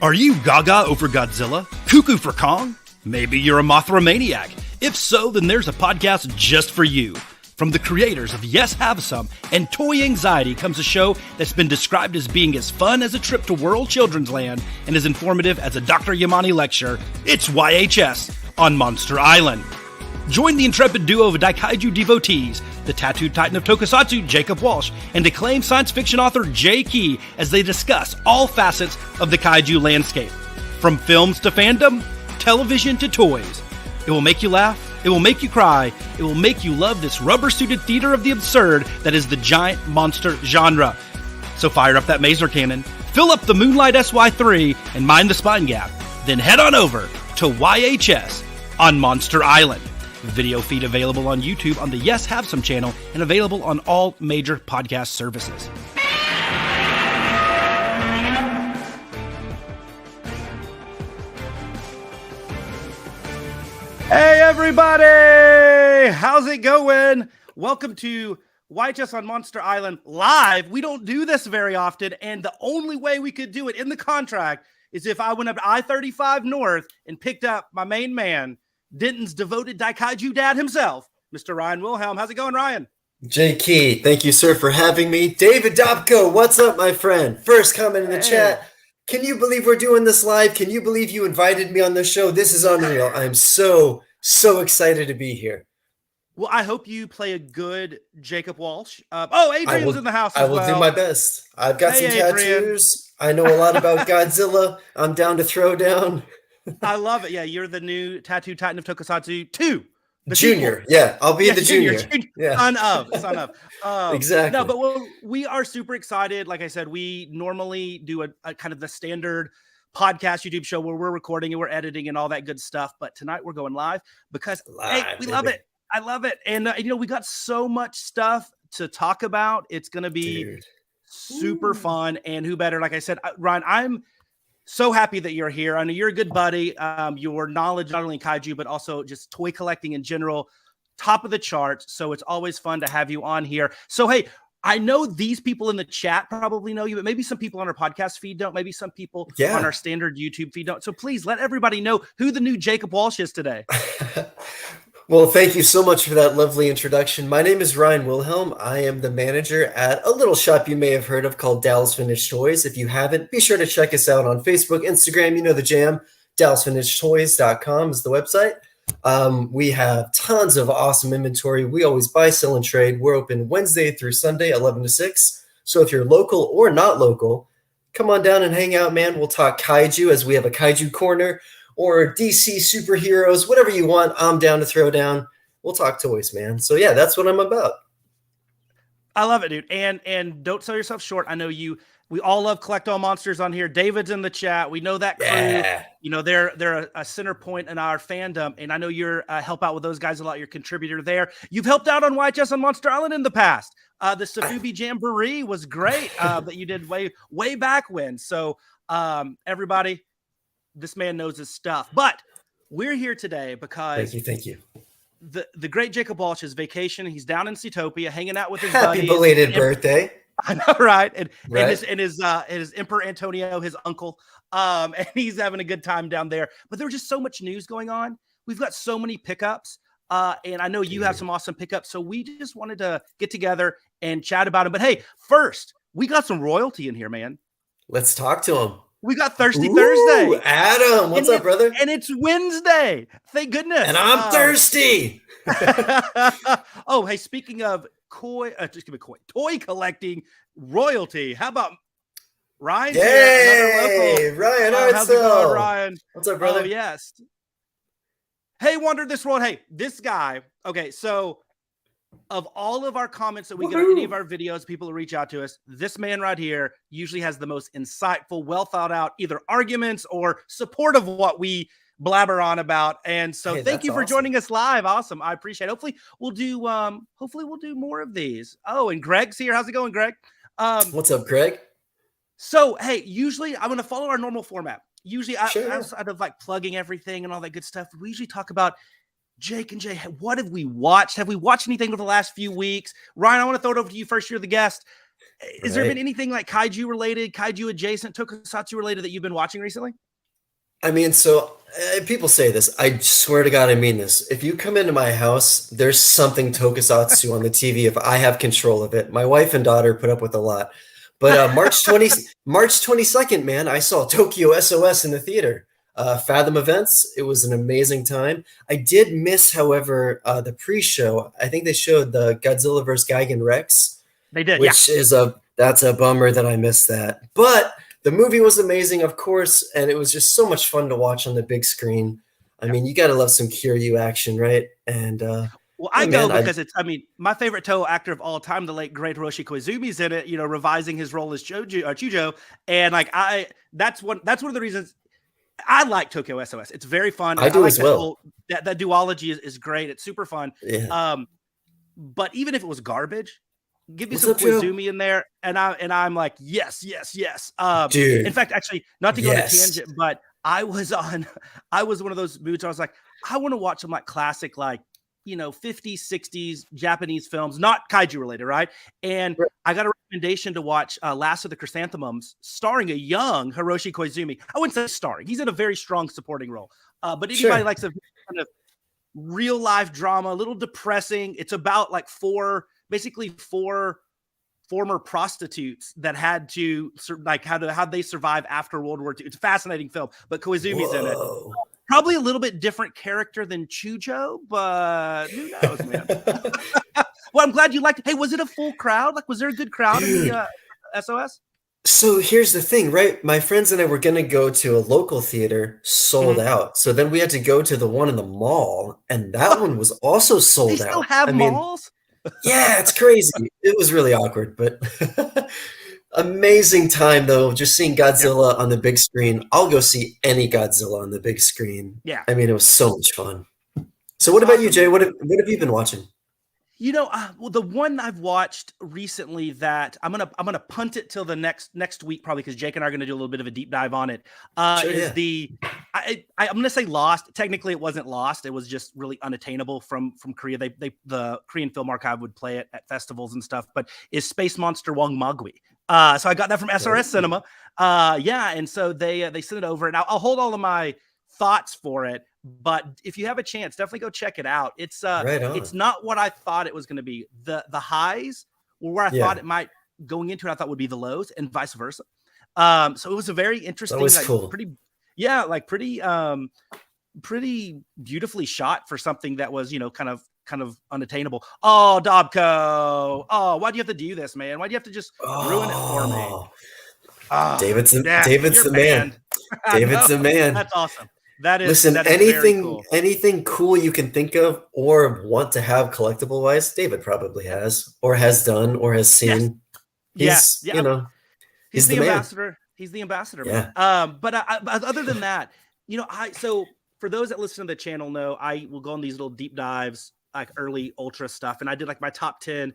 Are you gaga over Godzilla? Cuckoo for Kong? Maybe you're a Mothra maniac. If so, then there's a podcast just for you. From the creators of Yes Have Some and Toy Anxiety comes a show that's been described as being as fun as a trip to World Children's Land and as informative as a Dr. Yamane lecture. It's YHS on Monster Island. Join the intrepid duo of Daikaiju devotees, the tattooed titan of tokusatsu, Jacob Walsh, and acclaimed science fiction author Jay Key as they discuss all facets of the kaiju landscape. From films to fandom, television to toys. It will make you laugh, it will make you cry, it will make you love this rubber-suited theater of the absurd that is the giant monster genre. So fire up that Maser cannon, fill up the Moonlight SY3, and mind the spine gap. Then head on over to YHS on Monster Island. Video feed available on YouTube on the Yes Have Some channel and available on all major podcast services. Hey everybody! How's it going? Welcome to YHS on Monster Island live. We don't do this very often, and the only way we could do it in the contract is if I went up to I-35 North and picked up my main man, Denton's devoted Daikaiju dad himself, Mr. Ryan Wilhelm. How's it going, Ryan? Jay Key, thank you, sir, for having me. David Dobko, what's up, my friend? First comment in the chat. Can you believe we're doing this live? Can you believe you invited me on the show? This is unreal. I'm so excited to be here. Well, I hope you play a good Jacob Walsh. Adrian's in the house as well. I will do my best. I've got some tattoos. I know a lot about Godzilla. I'm down to throw down. I love it. Yeah, you're the new tattoo titan of Tokusatsu 2. Junior. Sequel. Yeah, I'll be the junior. Yeah. Son of. Exactly. No, but we are super excited. Like I said, we normally do a kind of the standard podcast YouTube show where we're recording and we're editing and all that good stuff. But tonight we're going live because we love it. I love it. And, we got so much stuff to talk about. It's going to be super fun. And who better? Like I said, Ryan, I'm so happy that you're here. I know you're a good buddy. Your knowledge, not only in kaiju, but also just toy collecting in general, top of the charts. So it's always fun to have you on here. So, hey, I know these people in the chat probably know you, but maybe some people on our podcast feed don't. Maybe some people on our standard YouTube feed don't. So please let everybody know who the new Jacob Walsh is today. Well, thank you so much for that lovely introduction. My name is Ryan Wilhelm. I am the manager at a little shop you may have heard of called Dallas Vintage Toys. If you haven't, be sure to check us out on Facebook, Instagram. You know the jam. DallasVintageToys.com is the website. We have tons of awesome inventory. We always buy, sell, and trade. We're open Wednesday through Sunday, 11 to 6. So if you're local or not local, come on down and hang out, man. We'll talk kaiju as we have a kaiju corner, or DC superheroes, whatever you want. I'm down to throw down. We'll talk toys, man. So yeah, that's what I'm about. I love it, dude. And don't sell yourself short. I know we all love Collect All Monsters on here. David's in the chat. We know that crew. Yeah. They're a center point in our fandom. And I know you're help out with those guys a lot. You're a contributor there. You've helped out on YHS on Monster Island in the past. The Safubi Jamboree was great that you did way back when. So everybody, this man knows his stuff. But we're here today because thank you. The great Jacob Walsh is vacation. He's down in Seatopia hanging out with his buddies. Happy belated birthday. I know, right? And his Emperor Antonio, his uncle. And he's having a good time down there. But there's just so much news going on. We've got so many pickups. And I know you have some awesome pickups. So we just wanted to get together and chat about them. But hey, first, we got some royalty in here, man. Let's talk to him. We got Thirsty Thursday. Adam, what's up, brother? And it's Wednesday. Thank goodness. And I'm thirsty. Oh, hey, speaking of toy collecting royalty, how about Ryan? Hey, Ryan. How's it going, Ryan? What's up, brother? Oh, yes. Hey, Wander This World. Hey, this guy. Okay, so of all of our comments that we get on any of our videos, people who reach out to us, this man right here usually has the most insightful, well thought out, either arguments or support of what we blabber on about. And so thank you for joining us live. Awesome. I appreciate it. Hopefully we'll do more of these. Oh, and Greg's here. How's it going, Greg? What's up, Greg? So, hey, usually I'm going to follow our normal format. Usually outside of like plugging everything and all that good stuff, we usually talk about Jake and Jay, what have we watched? Have we watched anything over the last few weeks? Ryan, I want to throw it over to you first. You're the guest. Is there been anything like kaiju related, kaiju adjacent, tokusatsu related that you've been watching recently? I mean, so people say this. I swear to God, I mean this. If you come into my house, there's something tokusatsu on the TV if I have control of it. My wife and daughter put up with a lot. But March 22nd, man, I saw Tokyo SOS in the theater. Fathom Events. It was an amazing time. I did miss, however, the pre-show. I think they showed the Godzilla vs. Gigan Rex. They did, which is that's a bummer that I missed that. But the movie was amazing, of course, and it was just so much fun to watch on the big screen. I mean, you got to love some Kiryu action, right? And well, I go because it's, I mean, my favorite Toho actor of all time, the late great Hiroshi Koizumi's in it, you know, revising his role as Chujo. And like, that's one of the reasons I like Tokyo SOS. It's very fun. I do like as well. That duology is great. It's super fun. Yeah. But even if it was garbage, give me some Koizumi in there, and I'm like, yes. Dude, in fact, actually, not to go on a tangent, but I was one of those moods where I was like, I want to watch some like classic, like, you know, 50s, 60s Japanese films, not kaiju related, right? And I got a recommendation to watch Last of the Chrysanthemums, starring a young Hiroshi Koizumi. I wouldn't say starring; he's in a very strong supporting role. But anybody likes a kind of real life drama, a little depressing. It's about like four former prostitutes that had to like how they survive after World War II. It's a fascinating film, but Koizumi's in it. Probably a little bit different character than Chujo, but who knows, man. Well, I'm glad you liked it. Hey, was it a full crowd? Like, was there a good crowd in the SOS? So here's the thing, right? My friends and I were going to go to a local theater, sold out. So then we had to go to the one in the mall, and that one was also sold out. They still have malls? Yeah, it's crazy. It was really awkward, but amazing time, though, just seeing Godzilla on the big screen. I'll go see any Godzilla on the big screen. Yeah. I mean, it was so much fun. So what about you, Jay? What have you been watching? You know, well, the one I've watched recently that I'm gonna punt it till the next week probably because Jake and I are gonna do a little bit of a deep dive on it. I'm gonna say Lost. Technically, it wasn't Lost. It was just really unattainable from Korea. The Korean Film Archive would play it at festivals and stuff. But is Space Monster Wong Magwi? So I got that from SRS Cinema. And so they sent it over, and I'll hold all of my thoughts for it. But if you have a chance, definitely go check it out. It's it's not what I thought it was going to be. The highs were where I thought it might going into it. I thought would be the lows, and vice versa. So it was a very interesting, cool. pretty beautifully shot for something that was, you know, kind of unattainable. Oh, Dobko! Oh, why do you have to do this, man? Why do you have to just ruin it for me? David's the man. David's the man. That's awesome. Listen, anything cool you can think of or want to have collectible wise, David probably has or has done or has seen. Yes. You know, he's the ambassador. Man. He's the ambassador. Yeah. Man. But other than that, you know, so for those that listen to the channel know I will go on these little deep dives, like early Ultra stuff, and I did like my top 10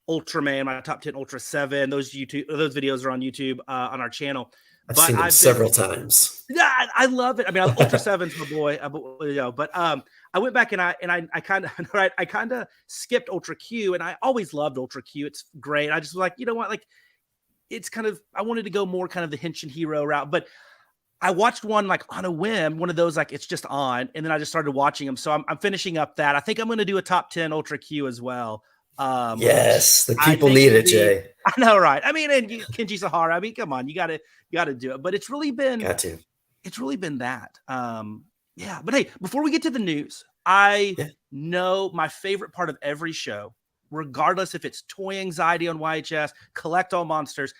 Ultraman, my top 10 Ultra 7. Those videos are on YouTube on our channel. I've seen them several times. Yeah, I love it. I mean, Ultra 7's my boy. But I went back and I kind of skipped Ultra Q, and I always loved Ultra Q. It's great. I just was like, you know what, like it's kind of I wanted to go more kind of the Henshin hero route, but I watched one like on a whim, one of those like it's just on, and then I just started watching them. So I'm finishing up that. I think I'm going to do a top 10 Ultra Q as well. Yes, the people need it, Jay. I know, right? I mean, and Kenji Sahara. I mean, come on, you got to do it. But it's really been It's really been that. But hey, before we get to the news, I know my favorite part of every show, regardless if it's Toy Anxiety on YHS, Collect All Monsters,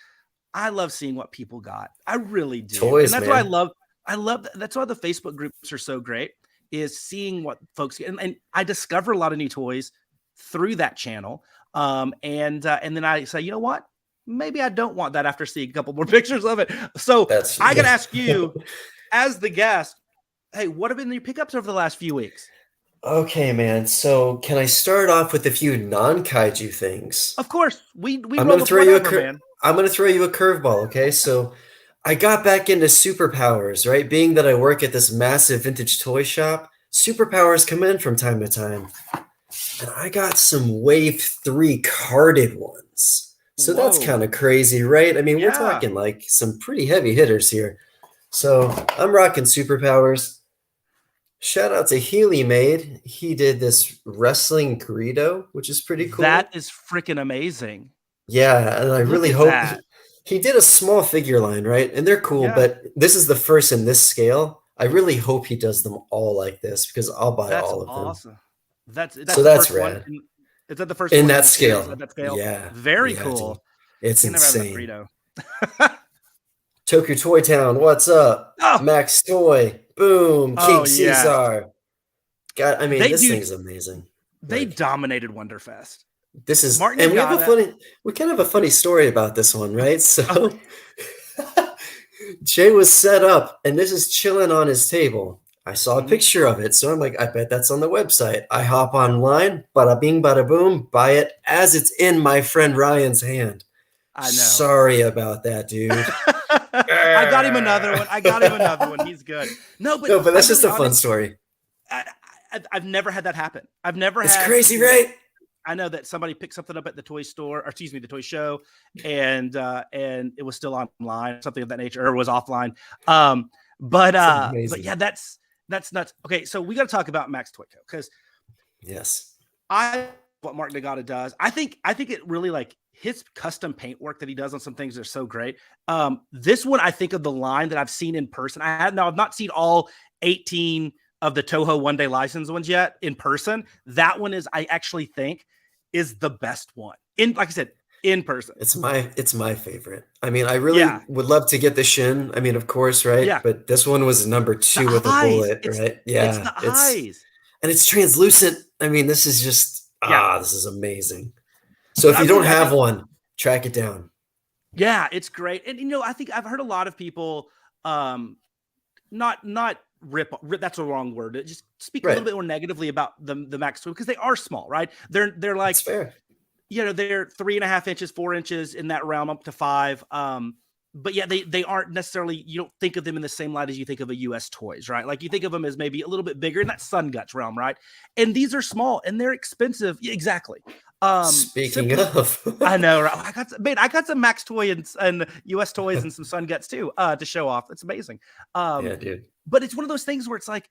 I love seeing what people got. I really do. Toys, and that's man. what I love. That's why the Facebook groups are so great, is seeing what folks get. And I discover a lot of new toys through that channel. And then I say, you know what? Maybe I don't want that after seeing a couple more pictures of it. So I got to ask you as the guest, hey, what have been your pickups over the last few weeks? Okay, man. So can I start off with a few non-kaiju things? Of course. I'm going to throw you a curveball. Okay. So I got back into superpowers, right? Being that I work at this massive vintage toy shop, superpowers come in from time to time. And I got some Wave 3 carded ones. So that's Whoa. kind of crazy, right? I mean, we're Yeah. talking like some pretty heavy hitters here. So I'm rocking superpowers. Shout out to Healy Made. He did this wrestling Greedo, which is pretty That cool. is freaking amazing. Yeah, and I Look really at hope that. he did a small figure line, right? And they're cool, Yeah. but this is the first in this scale. I really hope he does them all like this because I'll buy That's all of them. awesome. That's So the that's first one. rad. Is that the first In one in that the series at scale. that scale? Yeah. Very Yeah, dude. cool. It's You can never have enough insane. Greedo. Tokyo Toy Town, what's up? Oh, Max Toy, boom, oh King yes. Caesar. God, I mean, this Dude, thing's amazing. they Like, dominated Wonderfest. this is, Martin and Nagata. we kind of have a funny story about this one, right? Oh, So Jay was set up, and this is chilling on his table. I saw a mhm. picture of it, so I'm like, I bet that's on the website. I hop online, bada bing, bada boom, buy it as it's in my friend Ryan's hand. I know. Sorry about that, dude. I got him another one. He's good. No, but that's I'm just really a fun honest. story. I've never had that happen. I've never It's had. crazy, right? I know that somebody picked something up at the toy store, or excuse me, the toy show, and it was still online, something of that nature, or was offline. But yeah, that's nuts. Okay, so we got to talk about Max Toyco because yes, what Mark Nagata does. I think it really like his custom paint work that he does on some things are so great. This one, I think of the line that I've seen in person. I've not seen all 18 of the Toho one day license ones yet in person. That one is, I actually think, is the best one. Like I said, in person. it's my favorite. I mean, I really would love to get the Shin. I mean, of course, right? Yeah. But this one was number 2 with a bullet, right? Yeah. It's the eyes. And it's translucent. I mean, this is just this is amazing. So But if you don't have one, track it down. Yeah, it's great. And I think I've heard a lot of people not rip, that's a wrong word. Just speak a little bit more negatively about the Max Toy because they are small, right? They're like, that's fair. They're 3.5 inches, 4 inches in that realm up to 5. But yeah, they aren't necessarily, you don't think of them in the same light as you think of a US Toys, right? Like you think of them as maybe a little bit bigger in that Sun Guts realm, right? And these are small and they're expensive. Yeah, exactly. Speaking of, I know, right? I got some Max Toy and US Toys and some Sun Guts too, to show off. It's amazing. yeah, dude. But it's one of those things where it's like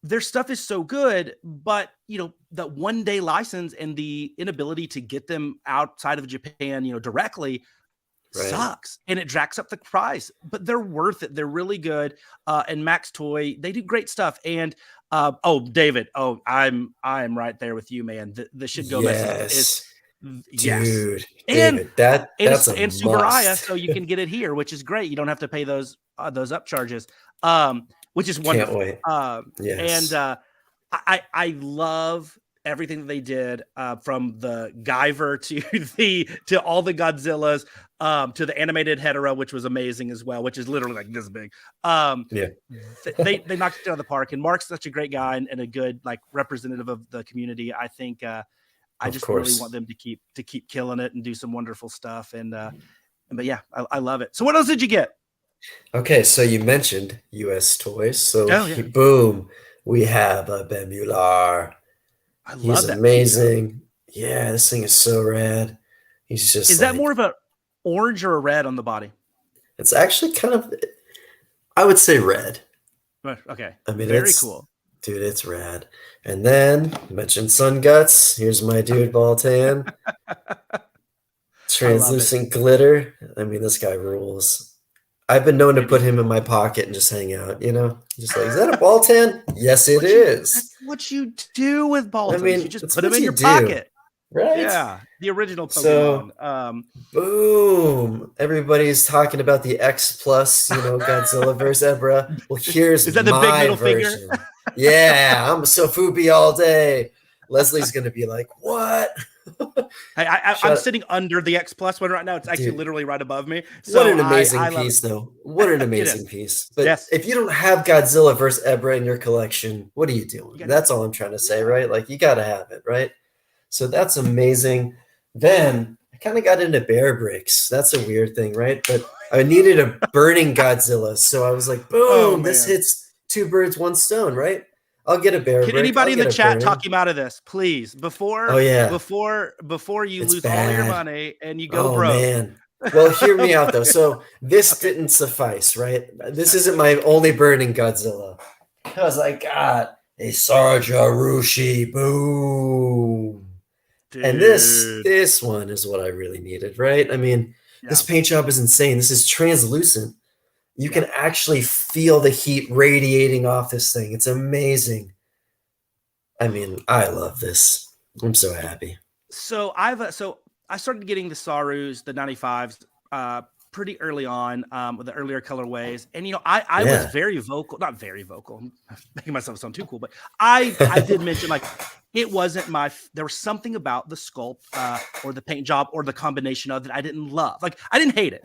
their stuff is so good, but that one day license and the inability to get them outside of Japan, directly sucks, and it jacks up the price. But they're worth it. They're really good. And Max Toy, they do great stuff. And David, I'm right there with you, man. The should go message is dude, and David, that's and Subaraya, so you can get it here, which is great. You don't have to pay those upcharges, which is wonderful. Can't wait. Yes. And I love everything that they did, from the Guyver to all the Godzillas, to the animated Hetero, which was amazing as well, which is literally like this big. They knocked it out of the park, and Mark's such a great guy and a good like representative of the community. I think I just really want them to keep killing it and do some wonderful stuff. But yeah, I love it. So what else did you get? Okay, so you mentioned US Toys, so boom, we have a Bemular. I love He's that. amazing. Yeah, this thing is so rad. He's just is that more of a orange or a red on the body? It's actually kind of, I would say red. Okay. I mean, very cool. Dude, it's rad. And then you mentioned Sun Guts. Here's my dude Baltan. Translucent glitter. I mean, this guy rules. I've been known to put him in my pocket and just hang out, just like, is that a Baltan? Yes, it is. That's what you do with Baltans. I mean, you just put them in your pocket. Right? Yeah. The original Pokemon. So, boom. Everybody's talking about the X Plus, Godzilla versus Ebra. Well, here's is that the big middle version. Finger? Yeah, I'm Sofubi all day. Leslie's going to be like, what? I'm sitting under the X Plus one right now. It's actually literally right above me. So what an amazing piece, though. What an amazing piece. But if you don't have Godzilla versus Ebra in your collection, what are you doing? That's all I'm trying to say, right? Like, you got to have it, right? So that's amazing. Then I kind of got into bear bricks. That's a weird thing, right? But I needed a burning Godzilla. So I was like, boom, this hits 2 birds, 1 stone, right? I'll get a bear. Can anybody in the chat talk him out of this, please? Before you lose all your money and you go broke. Man. Well, hear me out though. So this didn't suffice, right? This isn't my only burning Godzilla, because I got a Sarjarushi. Boom. Dude. And this one is what I really needed, right? I mean, this paint job is insane. This is translucent. You can actually feel the heat radiating off this thing. It's amazing. I mean, I love this. I'm so happy. So I started getting the Sarus, the 95s, pretty early on with the earlier colorways. And, I was very vocal, not very vocal, I'm making myself sound too cool, but I did mention, like, it wasn't there was something about the sculpt or the paint job or the combination of it I didn't love. Like, I didn't hate it.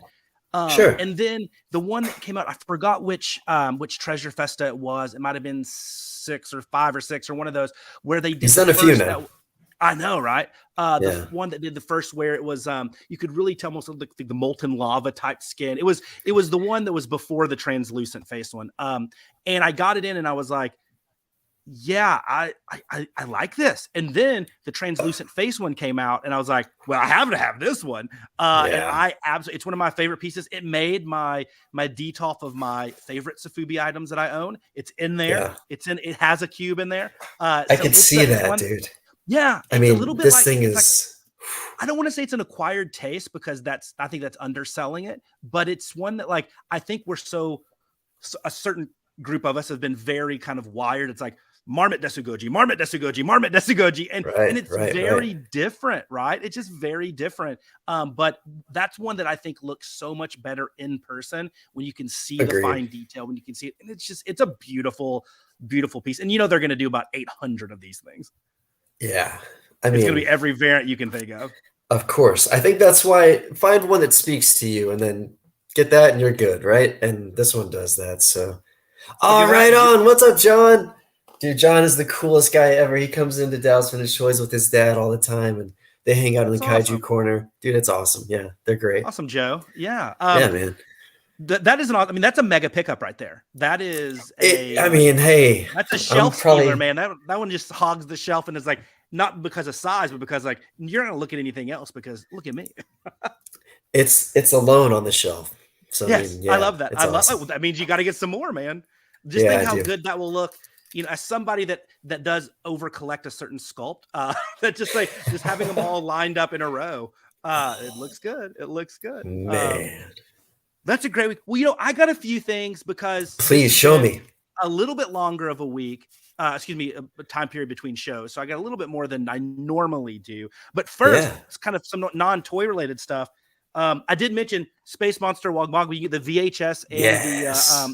Sure. And then the one that came out, I forgot which Treasure Festa it was. It might have been 6 or 5 or 6 or one of those where they did. He's done a few now. I know, right? The one that did the first where it was you could really tell almost like the molten lava type skin. It was the one that was before the translucent face one. And I got it in and I was like, yeah, I like this. And then the translucent face one came out and I was like, well, I have to have this one. And it's one of my favorite pieces. It made my detolf of my favorite Sofubi items that I own. It's in there. Yeah. It has a cube in there. I can see that, dude. Yeah. I mean, a little bit this thing is, I don't want to say it's an acquired taste because I think that's underselling it, but it's one that, like, I think a certain group of us have been very kind of wired. It's like, Marmot Desugoji, Marmot Desugoji, Marmot Desugoji. And it's very different, right? It's just very different. But that's one that I think looks so much better in person when you can see the fine detail, when you can see it. And it's a beautiful, beautiful piece. And they're going to do about 800 of these things. Yeah. It's going to be every variant you can think of. Of course. I think that's why find one that speaks to you and then get that and you're good, right? And this one does that. So, right on. What's up, John? Dude, John is the coolest guy ever. He comes into Dallas Vintage Toys with his dad all the time, and they hang out in the Kaiju corner. Dude, it's awesome. Yeah, they're great. Awesome, Joe. Yeah. Yeah, man. That is that's a mega pickup right there. That is that's a shelf stealer, man. That one just hogs the shelf and is like, not because of size, but because, like, you're not going to look at anything else because look at me. it's alone on the shelf. So yes, I love that. Awesome. That means you got to get some more, man. Just think how good that will look. As somebody that does over collect a certain sculpt, that just having them all lined up in a row, it looks good. It looks good, man. That's a great week. Well, I got a few things because please show me a little bit longer of a week. A time period between shows, so I got a little bit more than I normally do. But first, it's kind of some non-toy related stuff. I did mention Space Monster Wogmog. You get the VHS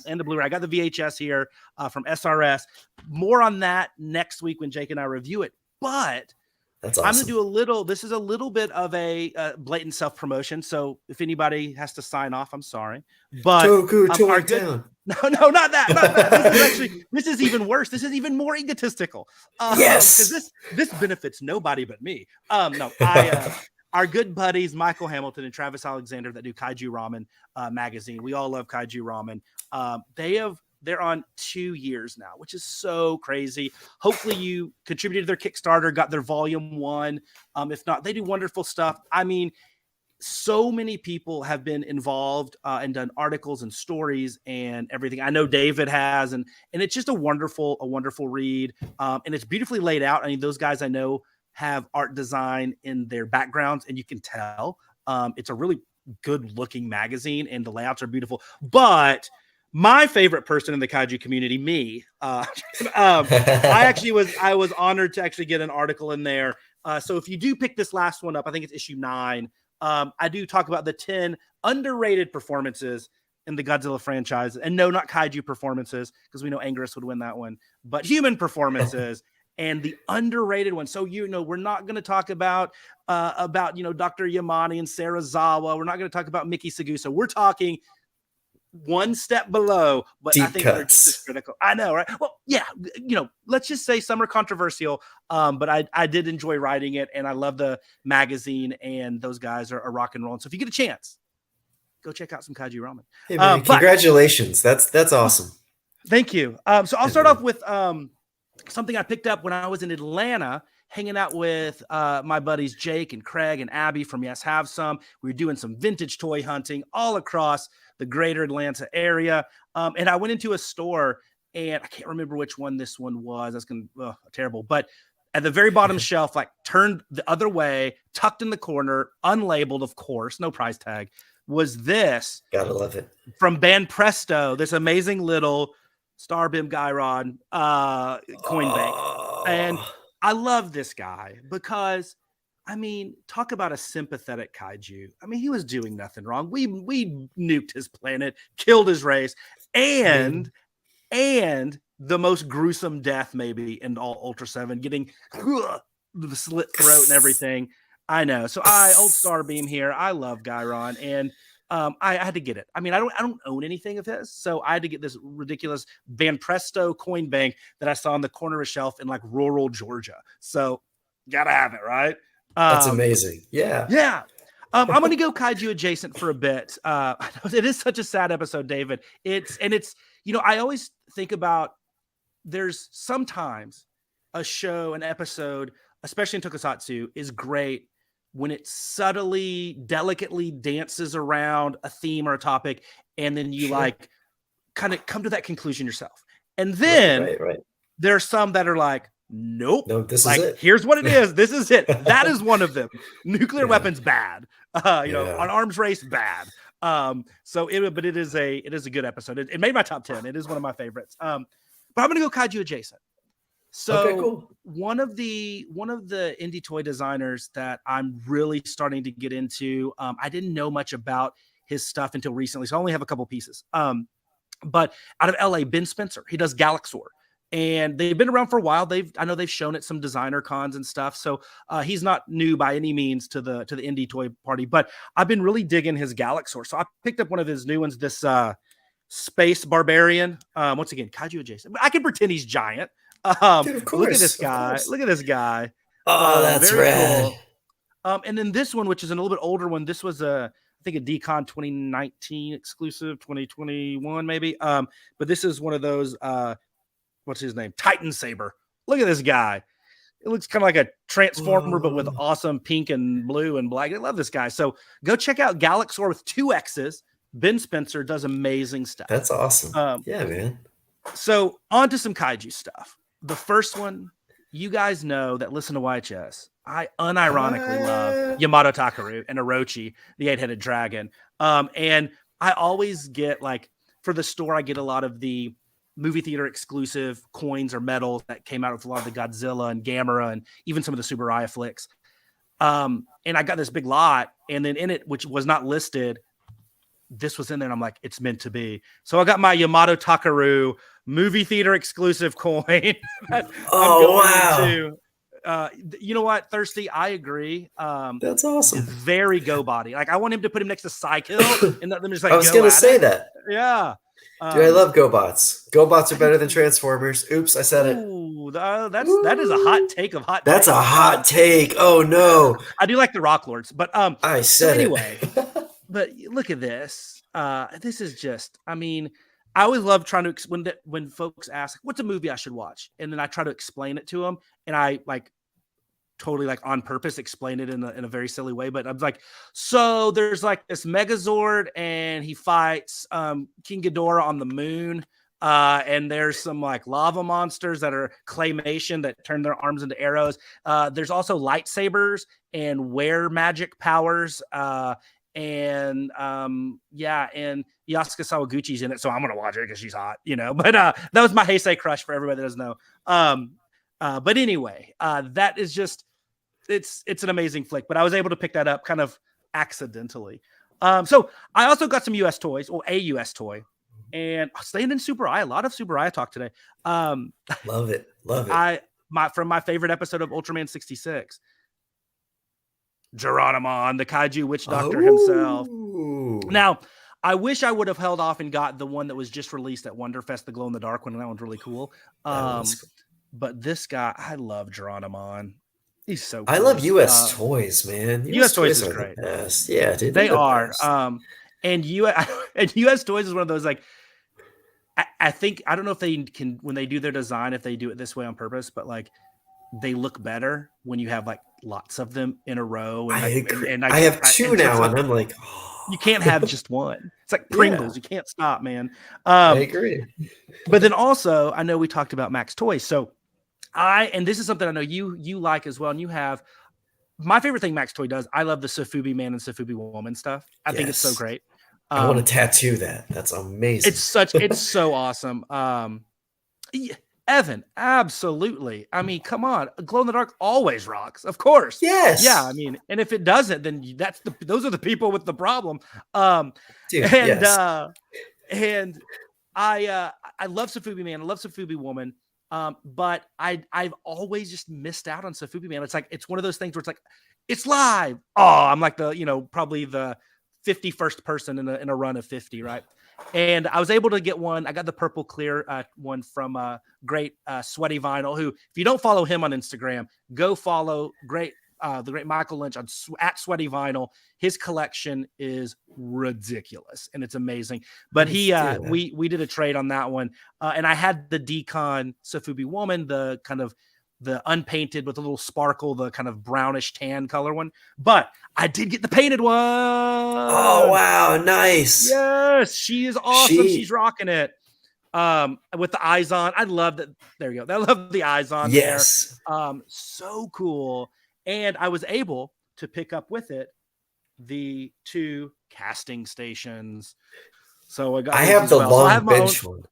and the Blu-ray. I got the VHS here from SRS. More on that next week when Jake and I review it. But that's awesome. I'm going to do this is a little bit of a blatant self-promotion. So if anybody has to sign off, I'm sorry. But No, not that. This is even worse. This is even more egotistical. Yes. Because this benefits nobody but me. Our good buddies, Michael Hamilton and Travis Alexander, that do Kaiju Ramen magazine. We all love Kaiju Ramen. They're on 2 years now, which is so crazy. Hopefully you contributed to their Kickstarter, got their volume 1. If not, they do wonderful stuff. I mean, so many people have been involved and done articles and stories and everything. I know David has, and it's just a wonderful read. And it's beautifully laid out. I mean, those guys I know have art design in their backgrounds, and you can tell it's a really good looking magazine and the layouts are beautiful. But my favorite person in the Kaiju community, me, I was honored to actually get an article in there. So if you do pick this last one up, I think it's issue 9. I do talk about the 10 underrated performances in the Godzilla franchise, and no, not Kaiju performances, because we know Anguirus would win that one, but human performances. And the underrated one. So, we're not going to talk about Dr. Yamane and Sarazawa. We're not going to talk about Miki Sagusa. We're talking one step below, but deep I think cuts. They're just as critical. I know, right? Well, yeah, let's just say some are controversial, but I did enjoy writing it, and I love the magazine, and those guys are rock and roll. So if you get a chance, go check out some Kaiju Ramen. Hey, man, congratulations. That's awesome. Thank you. So I'll start off with something I picked up when I was in Atlanta, hanging out with my buddies Jake and Craig and Abby from Yes Have Some. We were doing some vintage toy hunting all across the greater Atlanta area. And I went into a store, and I can't remember which one this one was. That's going to terrible. But at the very bottom shelf, like turned the other way, tucked in the corner, unlabeled, of course, no price tag, was this. Gotta love it. From Band Presto, this amazing little Starbim Gyron coin bank. And I love this guy because, I mean, talk about a sympathetic kaiju. I mean, he was doing nothing wrong. We nuked his planet, killed his race, and the most gruesome death maybe in all Ultra 7, getting the slit throat and everything. I know. So old Starbeam here. I love Gyron, and I had to get it. I mean, I don't own anything of his, so I had to get this ridiculous Van Presto coin bank that I saw on the corner of a shelf in like rural Georgia. So gotta have it, right? That's amazing. Yeah. Yeah. I'm going to go kaiju adjacent for a bit. It is such a sad episode, David. It's, I always think about, there's sometimes a show, an episode, especially in Tokusatsu, is great when it subtly, delicately dances around a theme or a topic, and then you like kind of come to that conclusion yourself. And then there are some that are like, nope, no, this like, is it. Here's what it is. This is it. That is one of them. Nuclear weapons, bad. An arms race, bad. But it is a good episode. It made my top 10. It is one of my favorites. But I'm going to go kaiju adjacent. So cool. One of the indie toy designers that I'm really starting to get into, I didn't know much about his stuff until recently, so I only have a couple pieces. But out of LA, Ben Spencer, he does Galaxor, and they've been around for a while. I know they've shown at some designer cons and stuff. So he's not new by any means to the indie toy party, but I've been really digging his Galaxor. So I picked up one of his new ones, this Space Barbarian. Once again, kaiju adjacent. I can pretend he's giant. Dude, of course, look at this guy. Look at this guy. Oh, that's rad. Cool. And then this one, which is a little bit older one. This was I think a Decon 2019 exclusive, 2021 maybe. But this is one of those. What's his name? Titan Saber. Look at this guy. It looks kind of like a Transformer, but with awesome pink and blue and black. I love this guy. So go check out Galaxor with 2 X's. Ben Spencer does amazing stuff. That's awesome. Yeah, man. So on to some kaiju stuff. The first one, you guys know that listen to YHS. I unironically love Yamato Takaru and Orochi, the 8-headed dragon. And I always get, like, for the store, I get a lot of the movie theater exclusive coins or medals that came out with a lot of the Godzilla and Gamera and even some of the Subaraya flicks. And I got this big lot, and then in it, which was not listed, this was in there, and I'm like, it's meant to be. So I got my Yamato Takaru movie theater exclusive coin. Wow. You know what, Thirsty? I agree. That's awesome. Very go body. Like, I want him to put him next to Psykill and let them just like. I was gonna say that. Yeah. Dude, I love GoBots. GoBots are better than Transformers. Oops, I said it. That is a hot take of hot. That's a hot take. Oh no. I do like the Rock Lords, but I said anyway. But look at this. This is just. I mean, I always love trying to when folks ask, "What's a movie I should watch?" and then I try to explain it to them, and I like totally like on purpose explain it in a very silly way. But I'm like, so there's like this Megazord, and he fights King Ghidorah on the moon. And there's some like lava monsters that are claymation that turn their arms into arrows. There's also lightsabers and wear magic powers. And Yasuka Sawaguchi's in it, so I'm gonna watch it because she's hot, But that was my Heisei crush for everybody that doesn't know. But anyway, that is just it's an amazing flick. But I was able to pick that up kind of accidentally. So I also got some US toys, or a US toy, and staying in Super Eye. A lot of Super Eye talk today. Love it. From my favorite episode of Ultraman 66. Geronimon, the kaiju witch doctor himself. Now, I wish I would have held off and got the one that was just released at Wonderfest, the glow in the dark one, and that one's really cool. But this guy, I love Geronimon. He's so cool. I love US toys, man. US toys is great. Best. Yeah, dude. They are. And US toys is one of those, like, I think, I don't know if they can, when they do their design, if they do it this way on purpose, but like they look better when you have like lots of them in a row. And I like, agree. and I have two and so now, it's like, and I'm like, you can't have just one. It's like Pringles. You can't stop, man. I agree. But then also, I know we talked about Max Toys. So and this is something I know you like as well. And you have, my favorite thing Max Toy does, I love the Sofubi Man and Sofubi Woman stuff. I think it's so great. I want to tattoo that. That's amazing. It's so awesome. Evan, absolutely. I mean, come on. Glow in the dark always rocks, of course. Yes. Yeah. I mean, and if it doesn't, then those are the people with the problem. Dude, and yes. And I love Sofubi Man. I love Sofubi Woman. But I've always just missed out on Sofubi Man. It's one of those things where it's like, it's live. Oh, I'm like probably the 51st person in a run of 50, right? And I was able to get one. I got the purple clear one from great Sweaty Vinyl, who, if you don't follow him on Instagram, go follow the great Michael Lynch at Sweaty Vinyl. His collection is ridiculous and it's amazing. But we did a trade on that one, and I had the Decon Sofubi Woman, the kind of the unpainted with a little sparkle, the kind of brownish tan color one. But I did get the painted one. Oh wow, nice. Yes, she is awesome. She's rocking it. With the eyes on. I love that. There you go. I love the eyes on. Yes. There. So cool. And I was able to pick up with it the 2 casting stations. So I have the long bench one.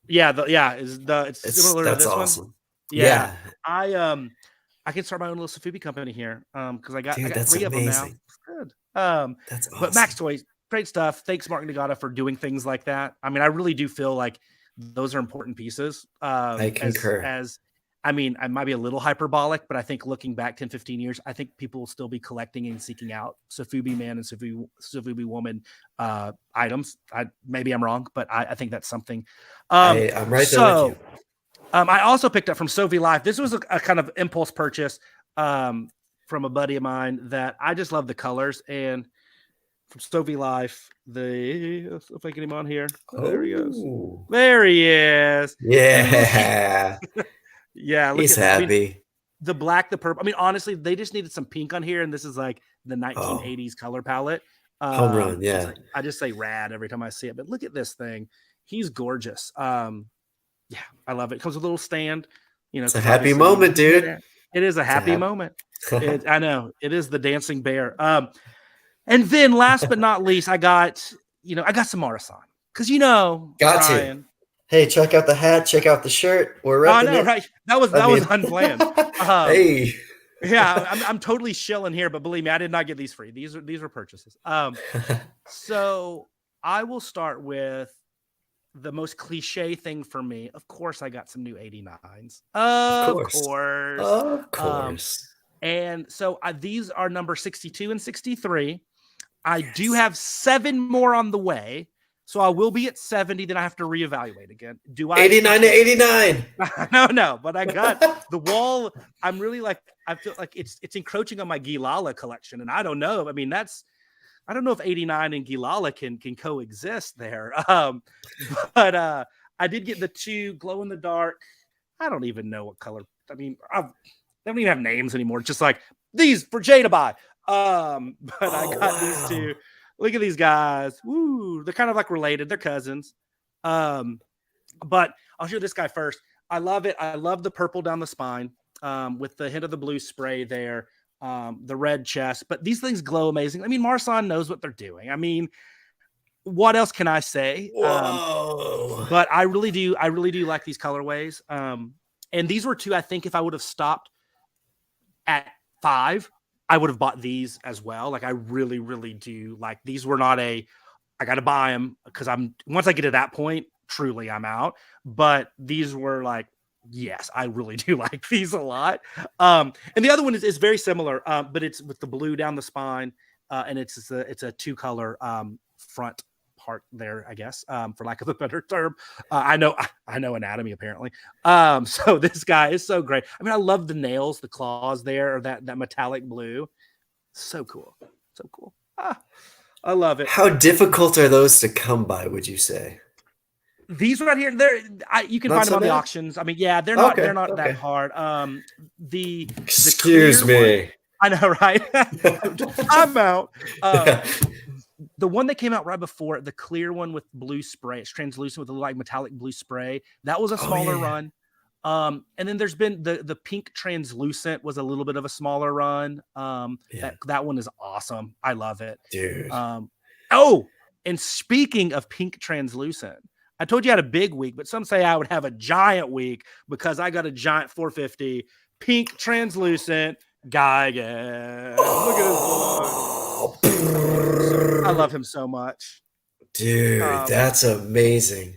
Yeah, it's similar to this awesome. one. Yeah. I can start my own little Sofubi company here. Because I got 3 of them now. Good. That's awesome. But Max Toys, great stuff. Thanks, Mark Nagata, for doing things like that. I mean, I really do feel like those are important pieces. I concur. I mean, I might be a little hyperbolic, but I think looking back 10, 15 years, I think people will still be collecting and seeking out Sofubi Man and Sofubi Woman items. Maybe I'm wrong, but I think that's something. I'm right there with you. I also picked up from Sovi Life. This was a kind of impulse purchase from a buddy of mine that I just love the colors. And from Sovi Life, if I get him on here. There he is. There he is. Yeah. Yeah, he's happy. The black, the purple. I mean, honestly, they just needed some pink on here, and this is like the 1980s color palette. Home run, yeah. I just say rad every time I see it. But look at this thing; he's gorgeous. Yeah, I love it. It comes with a little stand. It's a happy moment, dude. It is a happy moment. I know it is the dancing bear. And then last but not least, I got some Marusan because Ryan, to. Hey, check out the hat. Check out the shirt. We're repping it. Right? That was unplanned. Hey, yeah, I'm totally shilling here, but believe me, I did not get these free. These were purchases. So I will start with the most cliche thing for me. Of course, I got some new 89s. Of course. And so these are number 62 and 63. I do have 7 more on the way. So I will be at 70, then I have to reevaluate again. Do I 89 to 89? No, but I got the wall. I'm really I feel like it's encroaching on my Gilala collection, and I don't know. I mean, I don't know if 89 and Gilala can coexist there. But I did get the 2 glow in the dark. I don't even know what color. I mean, they don't even have names anymore. It's just like these for Jay to buy. But I got these 2. Look at these guys. Woo. They're kind of like related. They're cousins. But I'll show this guy first. I love it. I love the purple down the spine with the hint of the blue spray there, the red chest. But these things glow amazing. I mean, Marusan knows what they're doing. I mean, what else can I say? But I really do like these colorways. And these were 2, I think, if I would have stopped at 5, I would have bought these as well. Like I really, really do like these. Were not I got to buy them because once I get to that point, truly I'm out. But these were like, yes, I really do like these a lot. And the other one is very similar, but it's with the blue down the spine, and it's a 2-color front part there, I guess, for lack of a better term. I know anatomy apparently. So this guy is so great. I mean, I love the nails, the claws there, or that metallic blue. So cool. So cool. I love it. How difficult are those to come by, would you say? These right here, you can Not find so them on the bad? auctions. I mean, yeah, they're not Okay. that hard. The Excuse clear me. one, I know, right? I'm out. The one that came out right before it, the clear one with blue spray, it's translucent with a like metallic blue spray. That was a smaller run. And then there's been the pink translucent was a little bit of a smaller run. That one is awesome. I love it, dude. And speaking of pink translucent, I told you I had a big week, but some say I would have a giant week because I got a giant 450 pink translucent Gigan. Look at this boy. I love him so much. Dude, that's amazing.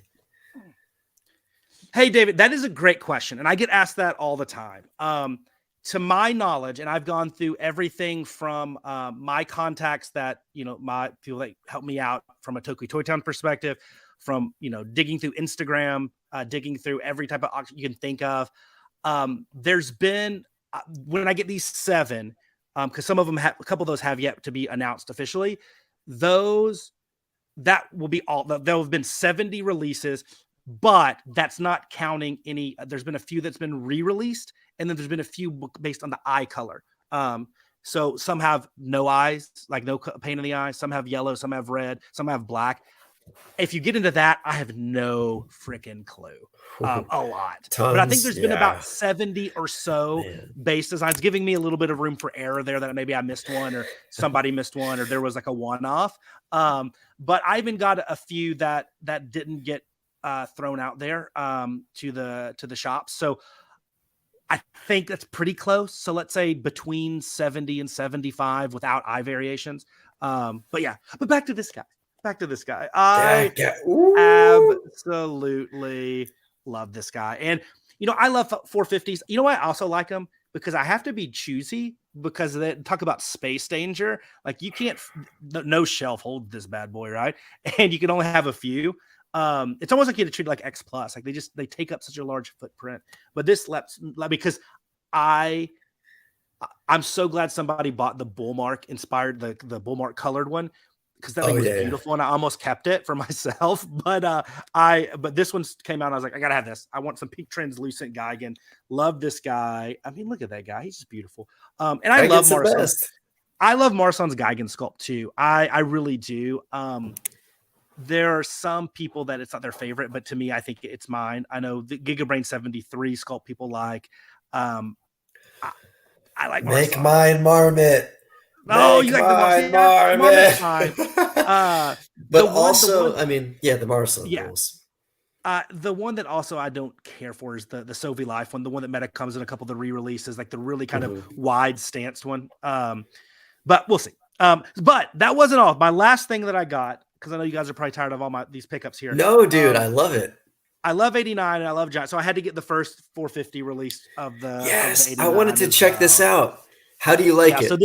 Hey, David, that is a great question. And I get asked that all the time. To my knowledge, and I've gone through everything from my contacts that, my people that help me out from a Tokyo Toy Town perspective, from, digging through Instagram, digging through every type of auction you can think of. There's been, when I get these 7, because some of them a couple of those have yet to be announced officially, that will be all, there have been 70 releases, but that's not counting any, there's been a few that's been re-released, and then there's been a few based on the eye color. So some have no eyes, like no paint in the eye. Some have yellow, some have red, some have black. If you get into that, I have no freaking clue. A lot. Tons, but I think there's been about 70 or so base designs, giving me a little bit of room for error there that maybe I missed one or somebody missed one or there was like a one-off. But I even got a few that didn't get thrown out there to the shops. So I think that's pretty close. So let's say between 70 and 75 without eye variations. But back to this guy. I absolutely love this guy. And, I love 450s. You know why I also like them? Because I have to be choosy because they talk about space danger. Like you can't, no shelf hold this bad boy, right? And you can only have a few. It's almost like you have to treat it like X plus. Like they take up such a large footprint. But this because I'm so glad somebody bought the Bullmark inspired, the Bullmark colored one, because that thing was beautiful and I almost kept it for myself. But this one came out and I was like, I gotta have this. I want some pink translucent Gigan. Love this guy. I mean, look at that guy. He's just beautiful. And I love Marusan. I love Marusan's Gigan sculpt too. I really do. There are some people that it's not their favorite, but to me, I think it's mine. I know the Gigabrain 73 sculpt people like. I like Marusan. Make mine Marmot. Oh, you like the Marmot? But also, the Marusan rules. The one that also I don't care for is the Sovi Life one, the one that Meta comes in a couple of the re-releases, like the really kind of wide stanced one. But we'll see. But that wasn't all. My last thing that I got, because I know you guys are probably tired of all these pickups here. No, dude, I love it. I love 89 and I love Giant. So I had to get the first 450 release of the. Yes, of the I wanted to check this out. How do you like it? So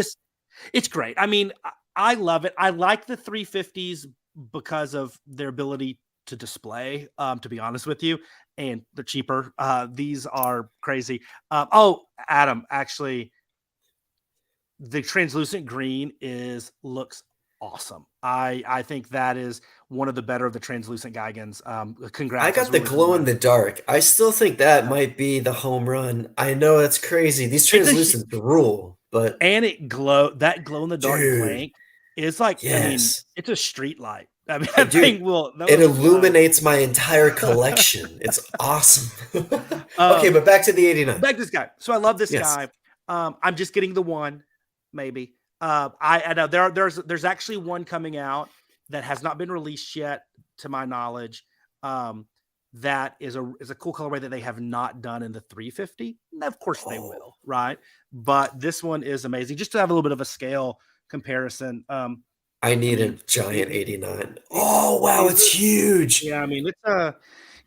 it's great. I mean, I love it. I like the 350s because of their ability to display, to be honest with you, and they're cheaper. These are crazy. Adam, actually, the translucent green looks awesome. I think that is one of the better of the translucent Gigans. Congrats. I got the glow in the dark. I still think that might be the home run. I know that's crazy. These translucents rule, but that glow in the dark blank is like, I mean, it's a street light. I mean, that thing it illuminates my entire collection. It's awesome. Okay, but back to the 89. Back to this guy. So I love this guy. I'm just getting the one, maybe. I know there's actually one coming out that has not been released yet, to my knowledge. That is a cool colorway that they have not done in the 350. Of course they will, right? But this one is amazing. Just to have a little bit of a scale comparison. I need a giant 89. Oh wow, it's huge. Yeah, I mean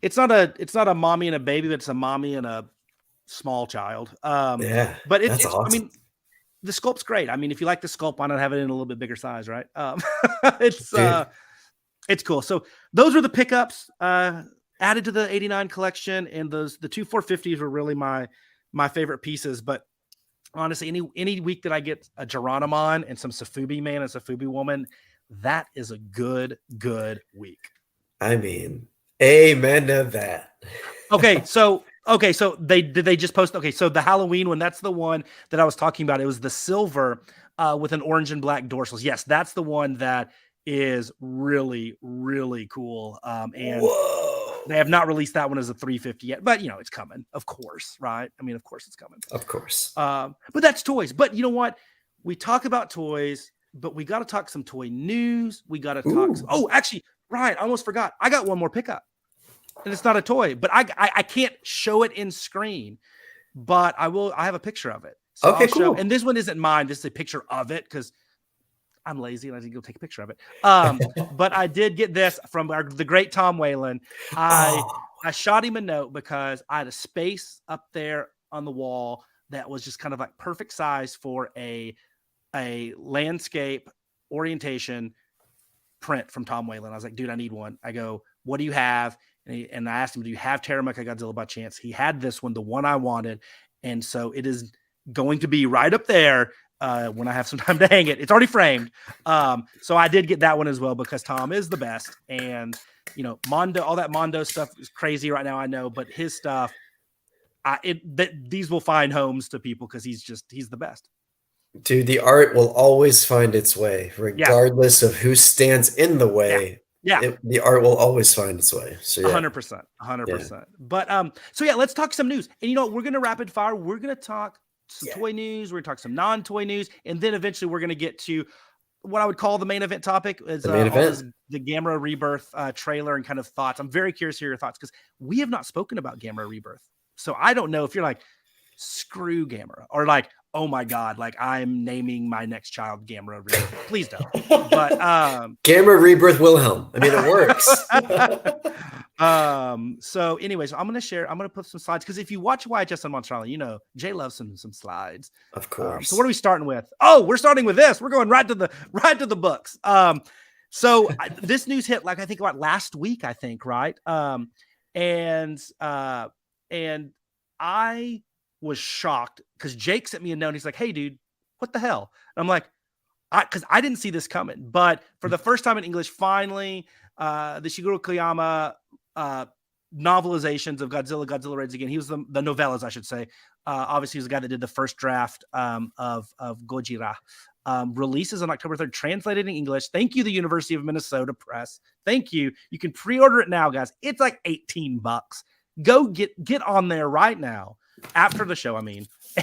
it's not a mommy and a baby, but it's a mommy and a small child. But it's awesome. I mean, the sculpt's great. I mean, if you like the sculpt, why not have it in a little bit bigger size, right? It's cool. So those were the pickups added to the 89 collection, and the two 450s were really my favorite pieces. But honestly, any week that I get a Geronimon and some Safubi man and Safubi woman, that is a good week. I mean, Amen to that. So they just post? Okay, so the Halloween one, that's the one that I was talking about. It was the silver with an orange and black dorsals. Yes, that's the one that is really, really cool. And Whoa. they have not released that one as a 350 yet, but it's coming, of course, right? I mean, of course it's coming. Of course. But that's toys. But you know what? We talk about toys, but we got to talk some toy news. We got to talk. Oh, actually, Ryan, I almost forgot. I got one more pickup. And it's not a toy, but I can't show it in screen, but I will. I have a picture of it. So okay, cool. And this one isn't mine. This is a picture of it because I'm lazy and I didn't go take a picture of it. But I did get this from the great Tom Whalen. I shot him a note because I had a space up there on the wall that was just kind of like perfect size for a landscape orientation print from Tom Whalen. I was like, dude, I need one. I go, what do you have? And I asked him, do you have Terra Mecha Godzilla by chance? He had this one, the one I wanted. And so it is going to be right up there when I have some time to hang it. It's already framed. So I did get that one as well because Tom is the best. And, Mondo, all that Mondo stuff is crazy right now, I know. But his stuff, these will find homes to people because he's the best. Dude, the art will always find its way, regardless of who stands in the way. Yeah. The art will always find its way. So 100%. But let's talk some news. And we're going to rapid fire. We're going to talk some toy news. We're going to talk some non-toy news. And then eventually we're going to get to what I would call the main event topic is the Gamera Rebirth trailer and kind of thoughts. I'm very curious to hear your thoughts because we have not spoken about Gamera Rebirth. So I don't know if you're like, screw Gamera or like, oh my God, like I'm naming my next child Gamera Rebirth. Please don't. But Gamera Rebirth Wilhelm. I mean, it works. So anyways, I'm going to put some slides because if you watch YHS on Montreal, Jay loves some slides. Of course. So what are we starting with? Oh, we're starting with this. We're going right to the books. So this news hit like I think about last week, I think, right? And I was shocked because Jake sent me a note. He's like, hey, dude, what the hell? And I'm like, because I didn't see this coming. But for the first time in English, finally, the Shigeru Koyama novelizations of Godzilla Raids Again. He was the novellas, I should say. Obviously, he was the guy that did the first draft of Gojira. Releases on October 3rd, translated in English. Thank you, the University of Minnesota Press. Thank you. You can pre-order it now, guys. It's like $18. Go get on there right now. After the show,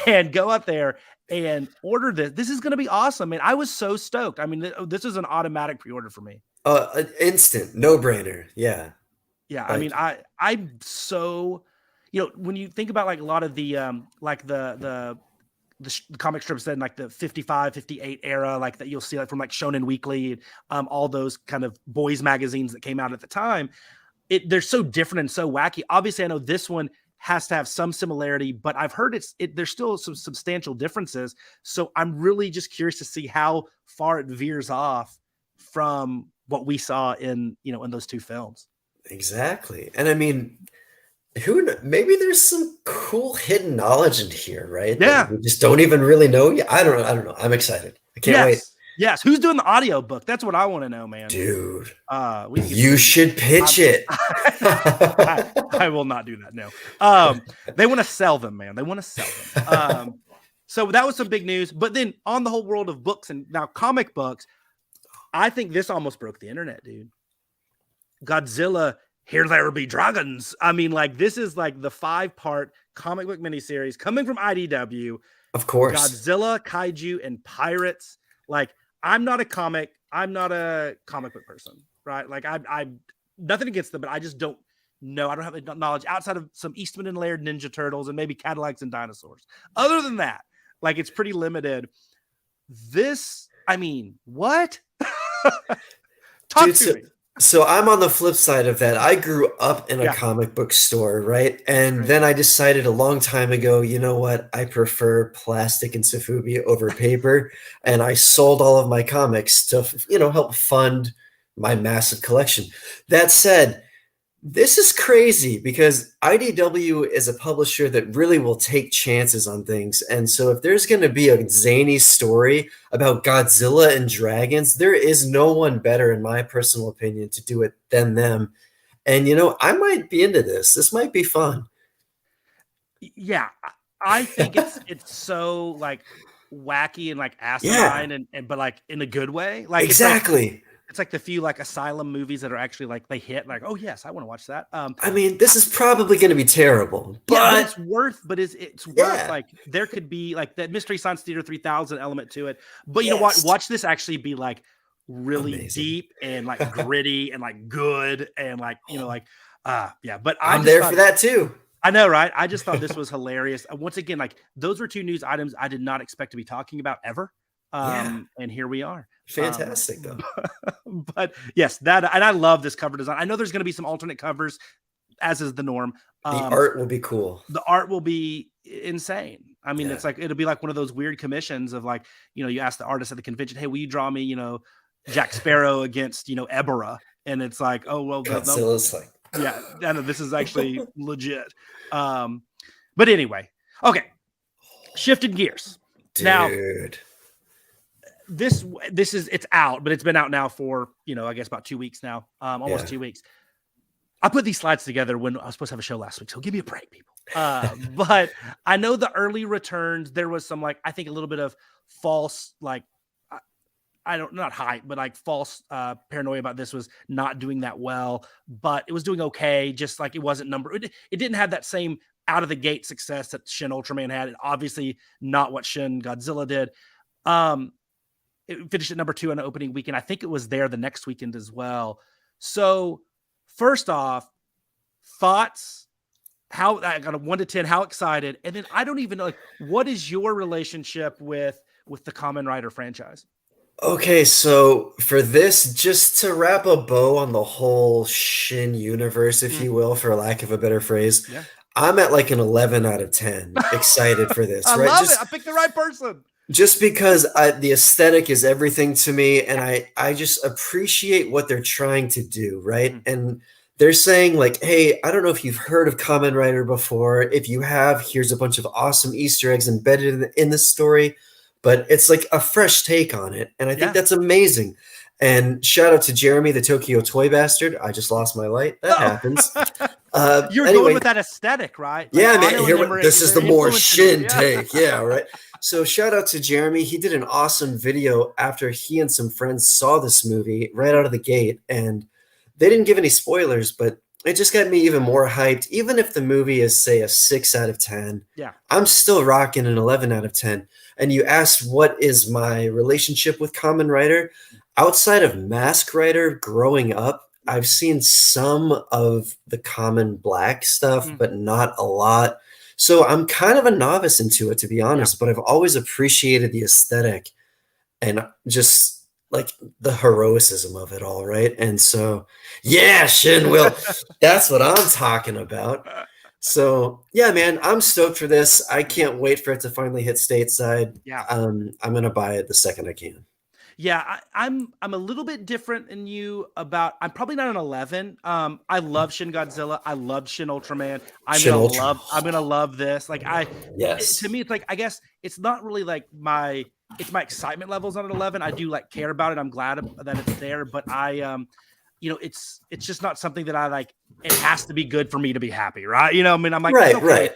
and go out there and order this. This is going to be awesome, man. I was so stoked. I mean, this is an automatic pre-order for me. An instant, no-brainer. Yeah. Yeah. I mean, I'm so, when you think about like a lot of the, like the comic strips in like the 55, 58 era, like that you'll see like from like Shonen Weekly, all those kind of boys magazines that came out at the time. They're so different and so wacky. Obviously, I know this one has to have some similarity, but I've heard there's still some substantial differences. So I'm really just curious to see how far it veers off from what we saw in those two films. Exactly. And I mean, maybe there's some cool hidden knowledge in here, right? Yeah. We just don't even really know. Yeah, I don't know. I'm excited. I can't wait. Yes. Who's doing the audio book? That's what I want to know, man. Dude, you should pitch it. I will not do that. No. They want to sell them, man. They want to sell them. So that was some big news. But then on the whole world of books and now comic books, I think this almost broke the internet, dude. Godzilla, Here There Be Dragons. I mean, like this is like the 5-part comic book miniseries coming from IDW. Of course. Godzilla, Kaiju, and Pirates. Like, I'm not a comic book person, right? Like I'm nothing against them, but I just don't know. I don't have the knowledge outside of some Eastman and Laird Ninja Turtles and maybe Cadillacs and dinosaurs. Other than that, like it's pretty limited. This, I mean, what? Talk to me. So I'm on the flip side of that. I grew up in a comic book store, right? And then I decided a long time ago, you know what? I prefer plastic and Sofubi over paper. And I sold all of my comics to, help fund my massive collection. That said, this is crazy because IDW is a publisher that really will take chances on things. And so if there's going to be a zany story about Godzilla and dragons, there is no one better, in my personal opinion, to do it than them. And I might be into this. This might be fun. Yeah, I think it's so like wacky and like asinine and but like in a good way. Like exactly. It's like the few like asylum movies that are actually like they hit like, oh yes, I want to watch that. I mean, this is probably going to be terrible, but it's worth. But it's worth like there could be like that Mystery Science Theater 3000 element to it. But you know what? Watch this actually be like really amazing. Deep and like gritty and like good and like yeah. But I'm there for that too. I know, right? I just thought this was hilarious. Once again, like those were two news items I did not expect to be talking about ever. And here we are. Fantastic though. But yes, and I love this cover design. I know there's going to be some alternate covers, as is the norm. The art will be cool. The art will be insane. I mean, it's like it'll be like one of those weird commissions of like, you ask the artist at the convention, hey, will you draw me, Jack Sparrow against, Ebera? And it's like, oh well, Godzilla's like, yeah, I know this is actually legit. But anyway, okay, shifted gears. Dude. Now, this is it's out, but it's been out now for I guess about 2 weeks now, almost 2 weeks. I put these slides together when I was supposed to have a show last week, so give me a break, people. But I know the early returns. There was some I think a little bit of false not hype, but like false paranoia about this was not doing that well, but it was doing okay. Just like it wasn't it didn't have that same out of the gate success that Shin Ultraman had. And obviously not what Shin Godzilla did. It finished at number 2 on the opening weekend. I think it was there the next weekend as well. So first off, thoughts, how I got a 1 to 10, how excited. And then I don't even know, what is your relationship with the Kamen Rider franchise? Okay, so for this, just to wrap a bow on the whole Shin universe, if you will, for lack of a better phrase, I'm at like an 11 out of 10. Excited for this. I love it. I picked the right person. Just because the aesthetic is everything to me, and I just appreciate what they're trying to do, right? And they're saying like, hey, I don't know if you've heard of Kamen Rider before. If you have, here's a bunch of awesome Easter eggs embedded in the story. But it's like a fresh take on it. And I think that's amazing. And shout out to Jeremy, the Tokyo Toy Bastard. I just lost my light. That happens. You're going with that aesthetic, right? Like, man. This is the more Shin take. Yeah, right. So shout out to Jeremy. He did an awesome video after he and some friends saw this movie right out of the gate. And they didn't give any spoilers, but it just got me even more hyped. Even if the movie is, say, a 6 out of 10, I'm still rocking an 11 out of 10. And you asked, what is my relationship with Kamen Rider? Outside of Mask Rider growing up, I've seen some of the Kamen Black stuff, but not a lot. So I'm kind of a novice into it, to be honest, but I've always appreciated the aesthetic and just like the heroicism of it all, right? And so, Shin will. That's what I'm talking about. So yeah, man, I'm stoked for this. I can't wait for it to finally hit stateside. Yeah. I'm gonna buy it the second I can. Yeah, I'm a little bit different than you about. I'm probably not an 11. I love Shin Godzilla. I love Shin Ultraman. I'm gonna love this. Like to me, it's like I guess it's not really like my excitement levels on an 11. I do like care about it. I'm glad that it's there, but it's just not something that I like. It has to be good for me to be happy, right? I mean, I'm like, right.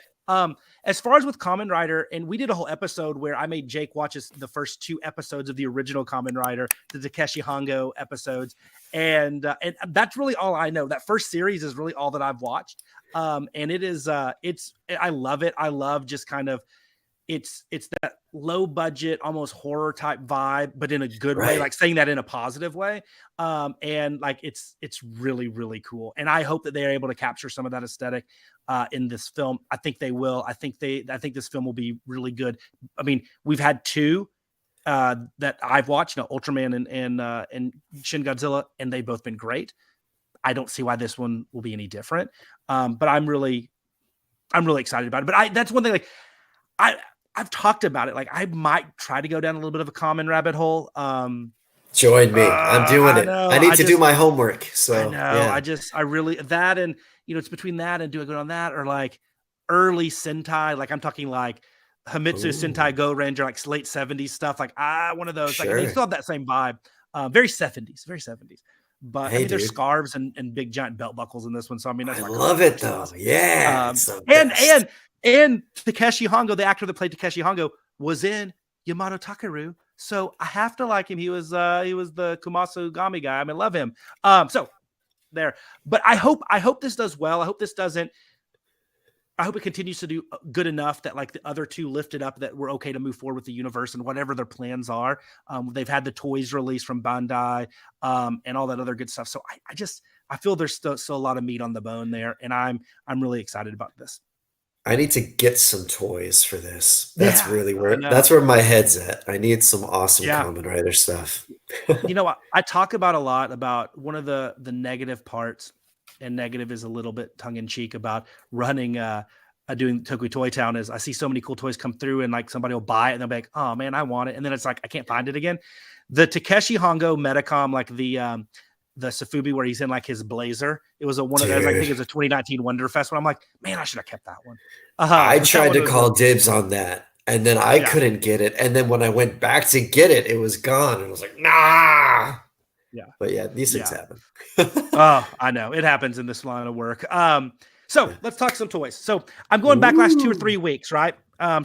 As far as with Kamen Rider, and we did a whole episode where I made Jake watch the first 2 episodes of the original Kamen Rider, the Takeshi Hongo episodes, and that's really all I know. That first series is really all that I've watched, and it is I love it. I love just kind of it's that low budget, almost horror type vibe, but in a good way, like saying that in a positive way. And like, it's really, really cool. And I hope that they're able to capture some of that aesthetic in this film. I think they will. I think this film will be really good. I mean, we've had 2 that I've watched, Ultraman and Shin Godzilla, and they've both been great. I don't see why this one will be any different. But I'm really excited about it. But that's one thing, like I've talked about it. Like I might try to go down a little bit of a common rabbit hole. Join me. I'm doing it. I need to do my homework. So I know. I really that, and it's between that and do I go on that or like early Sentai? Like I'm talking like Hamitsu Sentai Go Ranger, like late 70s stuff. Like one of those. Sure. Like they still have that same vibe. Very 70s. But Hey, I mean, there's dude. scarves and big giant belt buckles in this one. So I mean, that's I not love it though. awesome. Yeah. It's the and best. and Takeshi Hongo, the actor that played Takeshi Hongo, was in Yamato Takeru. So I have to like him. He was the Kumasu Gami guy. I mean, love him. So there. But I hope this does well. I hope it continues to do good enough that like the other two lifted up that we're okay to move forward with the universe and whatever their plans are. They've had the toys released from Bandai and all that other good stuff. So I feel there's still a lot of meat on the bone there, and I'm really excited about this. I need to get some toys for this. That's really I know. that's where my head's at. I need some awesome Yeah. Kamen Rider stuff. You know, I talk about a lot about one of the negative parts, and negative is a little bit tongue in cheek about running doing Tokyo Toy Town, is I see so many cool toys come through and like somebody will buy it and they'll be like, oh man, I want it. And then it's like, I can't find it again. The Takeshi Hongo Metacom, like the Safubi where he's in like his blazer. It was one of those, I think it was a 2019 Wonderfest when I'm like, man, I should have kept that one. I tried to call dibs on that, and then I couldn't get it. And then when I went back to get it, it was gone. And I was like, nah. Yeah. But yeah, these things happen. Oh, I know. It happens in this line of work. So let's talk some toys. So I'm going back last 2 or 3 weeks, right?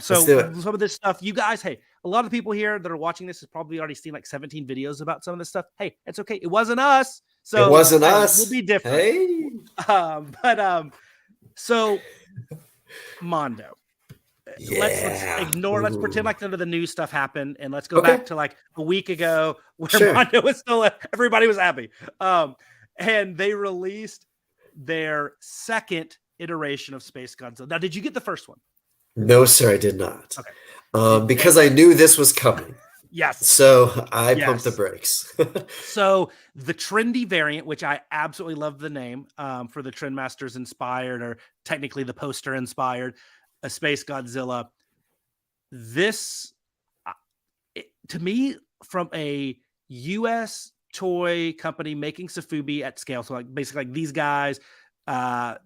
So some of this stuff, you guys, hey, a lot of the people here that are watching this has probably already seen like 17 videos about some of this stuff. Hey, it's okay. It wasn't us. So it wasn't us. We'll be different. Hey. So Mondo. Let's ignore. Let's pretend like none of the new stuff happened, and let's go back to like a week ago where Mondo was still. Everybody was happy, and they released their second iteration of Space Godzilla. Now, did you get the first one? No, sir, I did not. Okay. Because I knew this was coming. Yes. So I pumped the brakes. So the trendy variant, which I absolutely love the name for the Trendmasters inspired, or technically the poster inspired, a Space Godzilla. This, to me, from a U.S. toy company making Safubi at scale, so like basically like these guys, I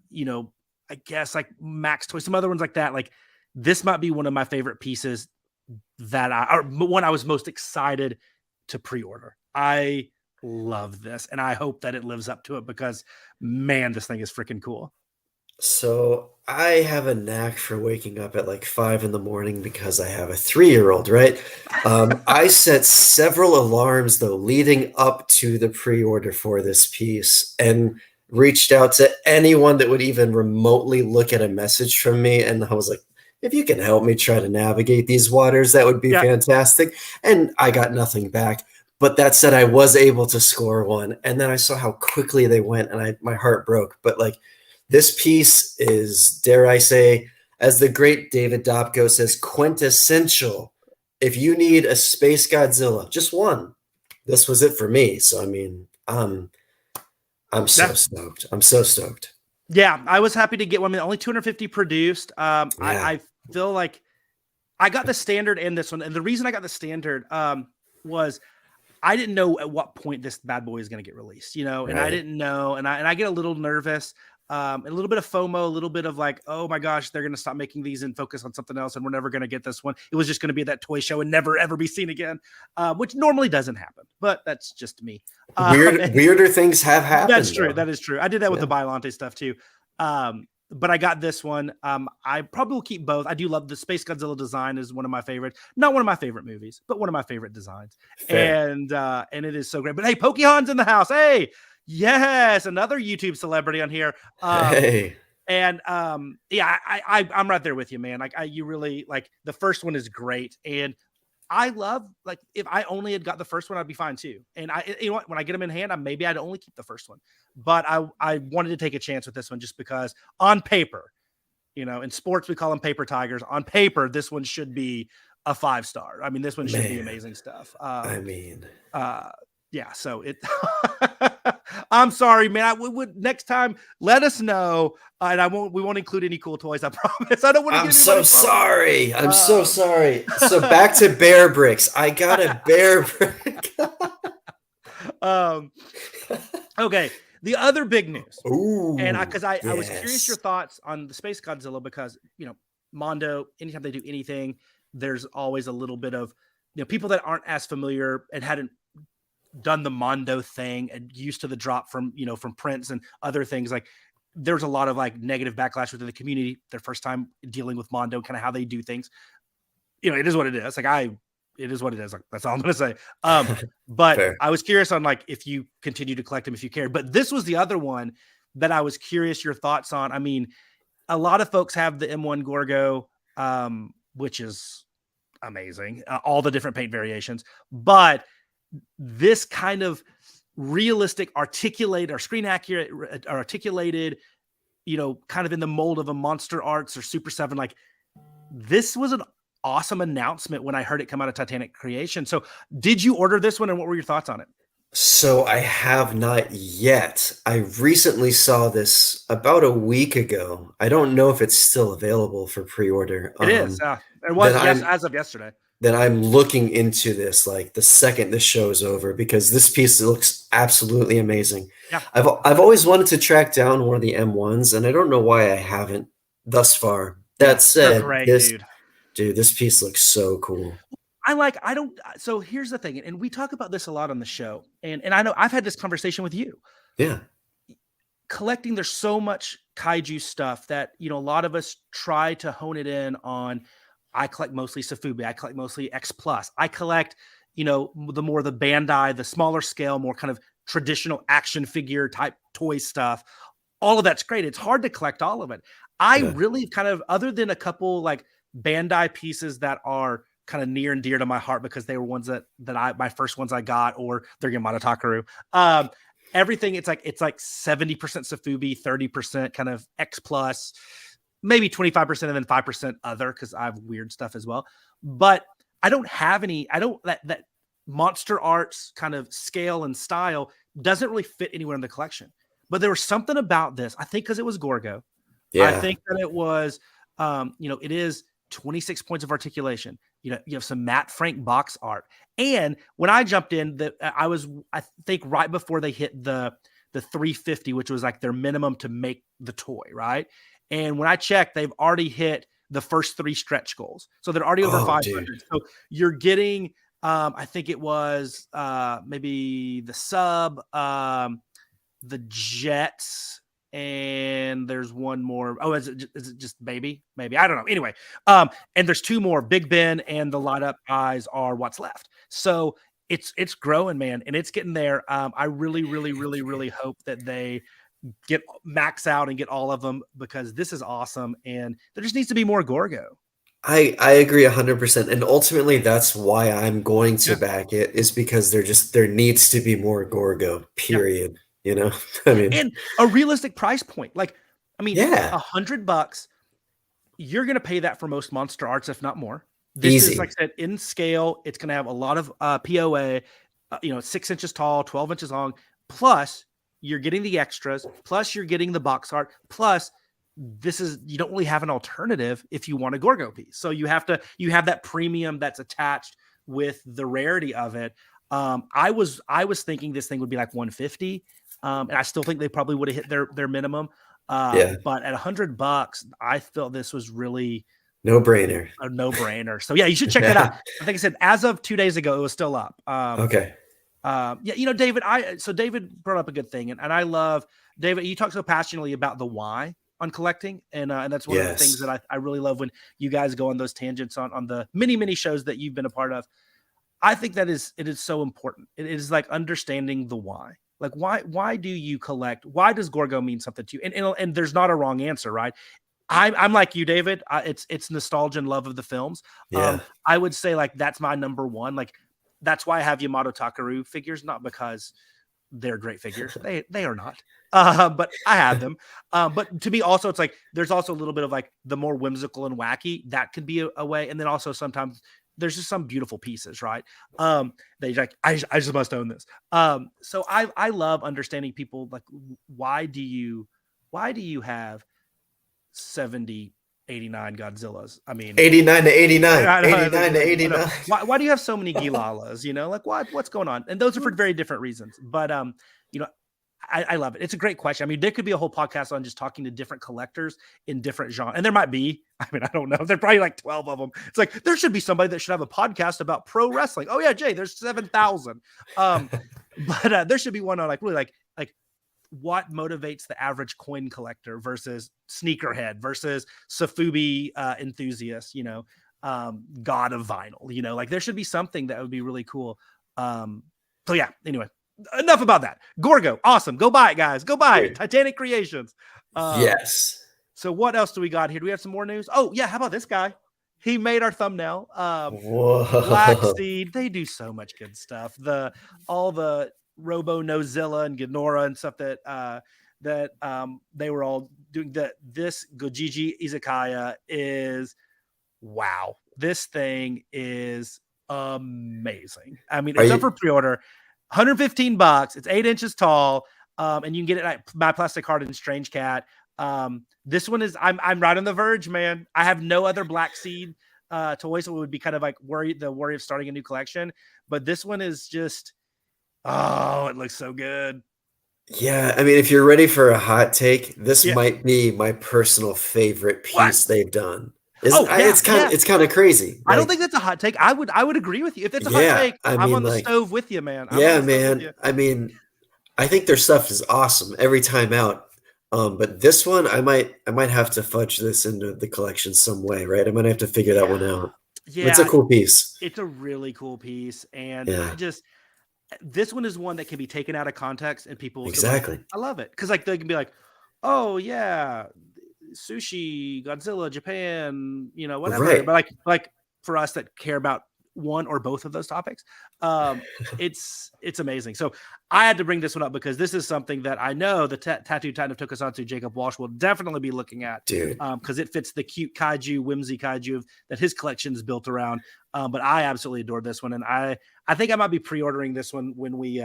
guess like Max Toys, some other ones like that. Like this might be one of my favorite pieces one I was most excited to pre-order. I love this, and I hope that it lives up to it because, man, this thing is freaking cool. So I have a knack for waking up at like 5 a.m. because I have a 3-year-old, right? I set several alarms though leading up to the pre-order for this piece and reached out to anyone that would even remotely look at a message from me. And I was like, if you can help me try to navigate these waters, that would be fantastic. And I got nothing back. But that said, I was able to score one. And then I saw how quickly they went and my heart broke. But like, this piece is, dare I say, as the great David Dopko says, quintessential. If you need a Space Godzilla, just one, this was it for me. So, I mean, I'm so stoked. I'm so stoked. Yeah, I was happy to get one. I mean, only 250 produced. I feel like I got the standard and this one. And the reason I got the standard was I didn't know at what point this bad boy is going to get released, and I didn't know. And I get a little nervous. A little bit of FOMO, a little bit of like, oh my gosh, they're going to stop making these and focus on something else, and we're never going to get this one. It was just going to be that toy show and never ever be seen again, which normally doesn't happen, but that's just me. Weirder things have happened. That's true. That is true. I did that with the Bylante stuff too. But I got this one. I probably will keep both. I do love the Space Godzilla design is one of my favorites. Not one of my favorite movies, but one of my favorite designs. Fair. And it is so great. But hey, Pokemon's in the house. Hey. Yes, another YouTube celebrity on here. And I'm right there with you, man. Like you really like the first one is great, and I love like if I only had got the first one, I'd be fine too. And when I get them in hand, maybe I'd only keep the first one, but I wanted to take a chance with this one just because on paper, in sports we call them paper tigers. On paper, this one should be a 5-star. I mean, this one should be amazing stuff. Yeah, so it. I'm sorry, man. We would next time. Let us know, and we won't include any cool toys. I promise. I don't want to. I'm so sorry. I'm so sorry. So back to bear bricks. I got a bear brick. Okay. The other big news. Ooh. And I was curious your thoughts on the Space Godzilla because Mondo. Anytime they do anything, there's always a little bit of people that aren't as familiar and hadn't done the Mondo thing and used to the drop from, from Prince and other things, like there's a lot of like negative backlash within the community. Their first time dealing with Mondo, kind of how they do things. It is what it is. It is what it is. Like, that's all I'm going to say. But Fair. I was curious on like, if you continue to collect them, if you care, but this was the other one that I was curious your thoughts on. I mean, a lot of folks have the M1 Gorgo, which is amazing. All the different paint variations, but this kind of realistic, articulate or screen accurate or articulated, kind of in the mold of a Monster Arts or Super 7, like this was an awesome announcement when I heard it come out of Titanic Creations. So did you order this one and what were your thoughts on it? So I have not yet. I recently saw this about a week ago. I don't know if it's still available for pre-order. It is. It was as of yesterday. Then I'm looking into this like the second this show is over, because this piece looks absolutely amazing. Yeah. I've always wanted to track down one of the M1s, and I don't know why I haven't thus far. That said, great, this piece looks so cool. So here's the thing, and we talk about this a lot on the show, and I know I've had this conversation with you. Yeah. Collecting, there's so much kaiju stuff that, a lot of us try to hone it in on. I collect mostly Sofubi. I collect mostly X+. I collect, the Bandai, the smaller scale, more kind of traditional action figure type toy stuff. All of that's great. It's hard to collect all of it. I really kind of, other than a couple like Bandai pieces that are kind of near and dear to my heart because they were ones that my first ones I got, or they're Yamato Takaru. Everything, it's like 70% Sofubi, 30% kind of X+, maybe 25% and then 5% other, because I have weird stuff as well. But I don't have any, that Monster Arts kind of scale and style doesn't really fit anywhere in the collection. But there was something about this, I think because it was Gorgo. Yeah. I think that it was, it is 26 points of articulation. You have some Matt Frank box art. And when I jumped in, I think right before they hit the 350, which was like their minimum to make the toy, right? And when I checked, they've already hit the first 3 stretch goals. So they're already over 500. Dude. So you're getting, I think it was maybe the sub, the Jets, and there's one more. Oh, is it just Baby? Maybe. I don't know. Anyway, and there's 2 more. Big Ben and the Light Up Eyes are what's left. So it's growing, man, and it's getting there. I really, really, really, really hope that they get max out and get all of them, because this is awesome, and there just needs to be more Gorgo. I agree 100%, and ultimately that's why I'm going to back it, is because there needs to be more Gorgo, period. I mean, and a realistic price point. Like, I mean, $100, you're going to pay that for most Monster Arts, if not more. This Easy. is, like I said, in scale. It's going to have a lot of POA, 6 inches tall, 12 inches long, plus you're getting the extras, plus you're getting the box art, plus you don't really have an alternative if you want a Gorgo piece. So you have that premium that's attached with the rarity of it. I was thinking this thing would be like 150, and I still think they probably would have hit their minimum. But at $100, I felt this was really a no-brainer. So yeah, you should check that out. I think I said as of 2 days ago, it was still up. Okay. David, David brought up a good thing, and I love David. You talk so passionately about the why on collecting, and that's one of the things that I really love when you guys go on those tangents on the many shows that you've been a part of. I think it is so important. It is like understanding the why. Like why do you collect? Why does Gorgo mean something to you? And there's not a wrong answer, right? I'm like you, David. It's nostalgia and love of the films. Yeah. I would say like that's my number one. Like that's why I have Yamato Takaru figures, not because they're great figures. They are not. But I have them. But to me also, it's like there's also a little bit of like the more whimsical and wacky that could be a way. And then also sometimes there's just some beautiful pieces, right? They like, I just must own this. So I love understanding people like, why do you have 70, 89 Godzillas? I mean, 89 to 89, 89 to 89. Why do you have so many Gilalas? Like what's going on? And those are for very different reasons. But I love it. It's a great question. I mean, there could be a whole podcast on just talking to different collectors in different genres. And there might be, I mean, I don't know. There's probably like 12 of them. It's like, there should be somebody that should have a podcast about pro wrestling. Oh yeah, Jay, there's 7,000. But there should be one on like really like what motivates the average coin collector versus sneakerhead versus Safubi enthusiast, god of vinyl, like there should be something that would be really cool. So yeah, anyway, enough about that. Gorgo, awesome. Go buy it, guys. Go buy it. Titanic Creations. Yes. So what else do we got here? Do we have some more news? Oh yeah, how about this guy? He made our thumbnail. Black Seed. They do so much good stuff. All the Robo Nozilla and Ginora and stuff that they were all doing. This Gojiji Izakaya is wow. This thing is amazing. I mean, it's up for pre-order. $115. It's 8 inches tall. And you can get it at My Plastic Heart and Strange Cat. This one is I'm right on the verge, man. I have no other Black Seed toys, so it would be kind of like worry of starting a new collection. But this one is just it looks so good. Yeah, I mean, if you're ready for a hot take, this might be my personal favorite piece they've done. It's kind of crazy. I don't think that's a hot take. I would agree with you. If it's a hot take, I'm on the stove with you, man. Man. I mean, I think their stuff is awesome every time out. But this one, I might have to fudge this into the collection some way, right? I might have to figure that one out. Yeah, it's a cool piece. It's a really cool piece, and this one is one that can be taken out of context, and people exactly. I love it because like they can be like, oh yeah, sushi, Godzilla, Japan, whatever. Right. But like for us that care about one or both of those topics, it's amazing. So I had to bring this one up because this is something that I know the Tattoo Titan of Tokusatsu, Jacob Walsh, will definitely be looking at, dude, because it fits the cute kaiju, whimsy kaiju that his collection is built around. But I absolutely adore this one, and I think I might be pre-ordering this one when we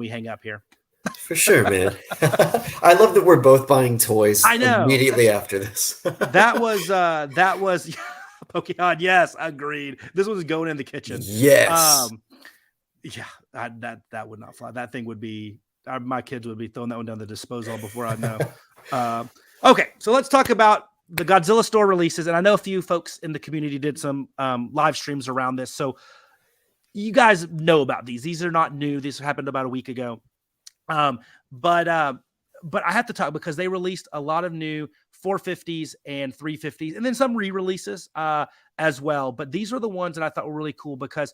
hang up here. For sure, man. I love that we're both buying toys. I know immediately after this. that was Pokemon. Yes, agreed. This was going in the kitchen. Yes. That would not fly. That thing would be. My kids would be throwing that one down the disposal before I know. Okay, so let's talk about the Godzilla store releases, and I know a few folks in the community did some live streams around this, so you guys know about these. These are not new. These happened about a week ago. But I have to talk because they released a lot of new 450s and 350s and then some re-releases as well. But these are the ones that I thought were really cool because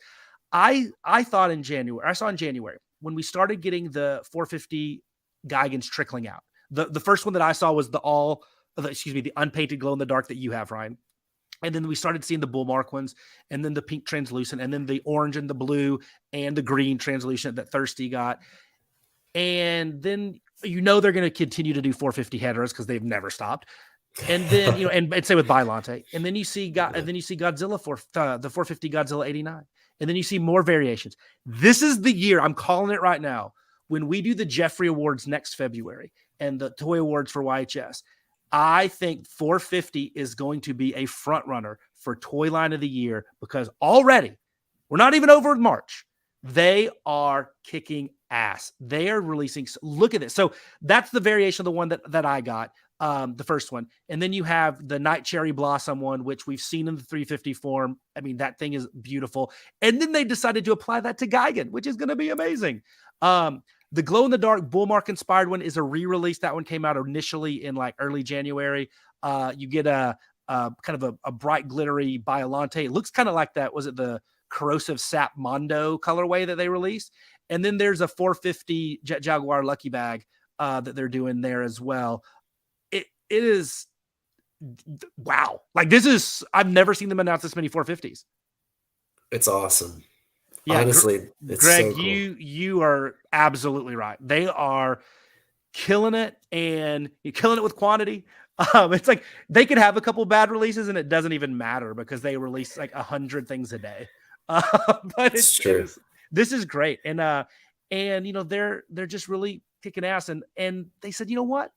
I saw in January when we started getting the 450 Gigan's trickling out. The first one that I saw was the unpainted glow in the dark that you have, Ryan. And then we started seeing the Bullmark ones, and then the pink translucent, and then the orange and the blue and the green translucent that Thirsty got. And then they're going to continue to do 450 headers because they've never stopped. And then and say with Bylante, and then you see Godzilla for the 450 Godzilla 89, and then you see more variations. This is the year, I'm calling it right now, when we do the Jeffrey Awards next February and the Toy Awards for YHS. I think 450 is going to be a front runner for Toy Line of the Year because already we're not even over March. They are kicking ass. They are releasing. Look at this. So that's the variation of the one that I got, the first one. And then you have the Night Cherry Blossom one, which we've seen in the 350 form. I mean, that thing is beautiful. And then they decided to apply that to Gigan, which is going to be amazing. The Glow in the Dark Bullmark inspired one is a re-release. That one came out initially in like early January. You get a kind of a bright glittery Bylante. It looks kind of like that. Was it the corrosive sap Mondo colorway that they released? And then there's a 450 Jet Jaguar Lucky Bag that they're doing there as well. It is wow. Like I've never seen them announce this many 450s. It's awesome. Yeah, honestly, it's Greg, so cool. you are absolutely right. They are killing it, and you're killing it with quantity. It's like they could have a couple bad releases, and it doesn't even matter because they release like 100 things a day. But it's true. This is great, and they're just really kicking ass, and they said, you know what,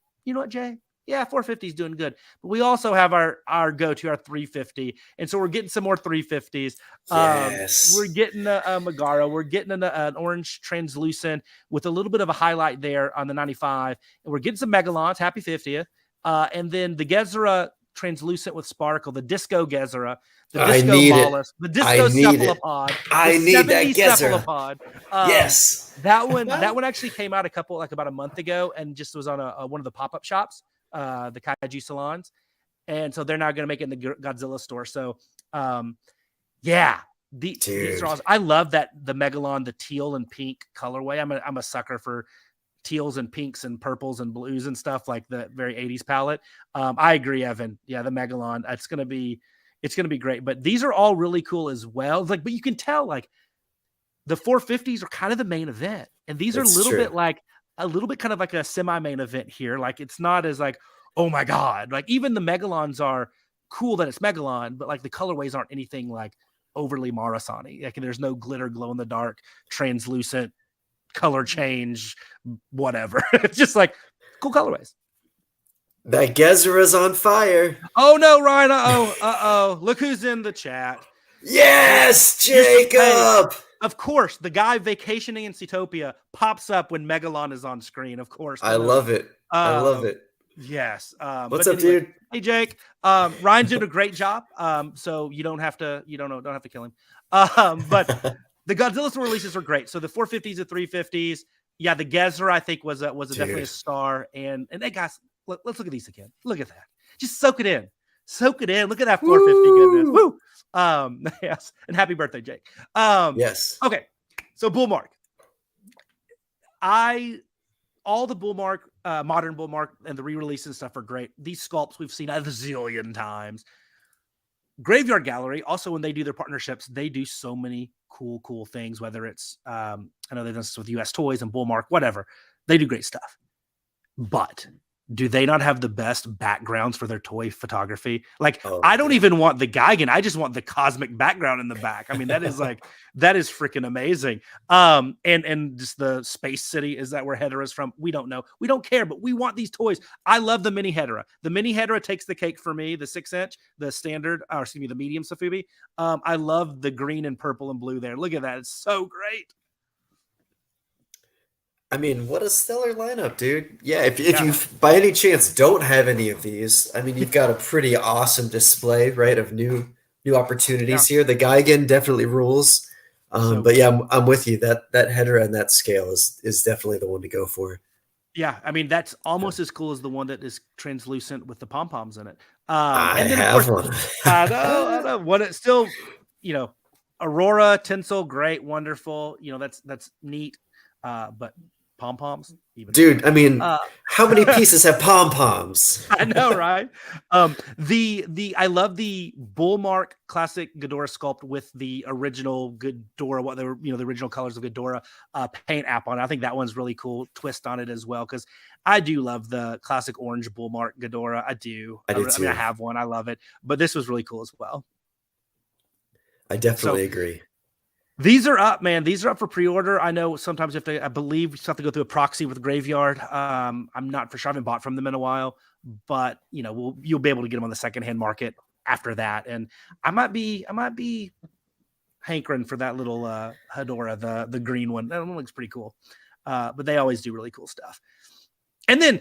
Jay. Yeah, 450 is doing good. But we also have our go-to, our 350. And so we're getting some more 350s. Yes. We're getting a Megara. We're getting an orange translucent with a little bit of a highlight there on the 95. And we're getting some Megalons. Happy 50th. And then the Gezra translucent with sparkle, the Disco Gezera, the I Disco need it. Mollusk, the Disco Cephalopod, I the need that 70 Gezera. Cephalopod. Yes. That one actually came out about a month ago and just was on one of the pop-up shops, the Kaiju salons. And so they're now going to make it in the Godzilla store. So, yeah, these are awesome. I love that the Megalon, the teal and pink colorway. I'm a sucker for teals and pinks and purples and blues and stuff, like the very 80s palette. I agree, Evan. Yeah, the Megalon. It's gonna be great. But these are all really cool as well. Like, but you can tell like the 450s are kind of the main event, and these are a little bit kind of like a semi-main event here. Like, it's not as like, oh my god, like even the Megalons are cool that it's Megalon, but like the colorways aren't anything like overly Marusan-y. Like, there's no glitter, glow in the dark, translucent color change, whatever. It's just like cool colorways. That Gezera's on fire. Oh no, Ryan. Uh-oh. Look who's in the chat. Yes, Jacob. Of course, the guy vacationing in Seatopia pops up when Megalon is on screen. Of course. I love it. I love it. Yes. What's up, dude? Hey, Jake. Ryan's did a great job. So you don't have to kill him. But the Godzilla store releases are great. So the 450s, the 350s. Yeah, the Gezera, I think, was definitely a star. And hey, guys, let's look at these again. Look at that. Just soak it in. Soak it in. Look at that 450 goodness. Woo! Yes. And happy birthday, Jake. Yes. Okay. So Bullmark. All the Bullmark, modern Bullmark, and the re-release and stuff are great. These sculpts we've seen a zillion times. Graveyard Gallery, also when they do their partnerships, they do so many cool things, whether it's, I know they've done this with US Toys and Bullmark, whatever. They do great stuff. But do they not have the best backgrounds for their toy photography? Like, I don't even want the Gigan. I just want the cosmic background in the back. I mean, that is that is freaking amazing. And just the space city, is that where Hedorah is from? We don't know. We don't care, but we want these toys. I love the mini Hedorah. The mini Hedorah takes the cake for me, the 6-inch, the standard, or excuse me, the medium Sofubi. I love the green and purple and blue there. Look at that. It's so great. I mean, what a stellar lineup, dude. Yeah, if you by any chance don't have any of these, I mean, you've got a pretty awesome display, right, of new opportunities here. The Gigan definitely rules. But yeah, I'm with you. That Hedorah and that scale is definitely the one to go for. Yeah, I mean, that's almost as cool as the one that is translucent with the pom-poms in it. I have one. I know. What it's still, Aurora, tinsel, great, wonderful. That's neat. But pom-poms, dude, I mean, how many pieces have pom-poms? I know, right? I love the Bullmark classic Ghidorah sculpt with the original Ghidorah, the original colors of Ghidorah paint app on it. I think that one's really cool twist on it as well, because I do love the classic orange Bullmark Ghidorah. I do too. I mean, I have one. I love it, but this was really cool as well. I definitely agree. These are up, man. These are up for pre-order. I know sometimes I believe you have to go through a proxy with Graveyard. I'm not for sure. I haven't bought from them in a while, but you'll be able to get them on the secondhand market after that. And I might be hankering for that little Hedorah, the green one. That one looks pretty cool. But they always do really cool stuff. And then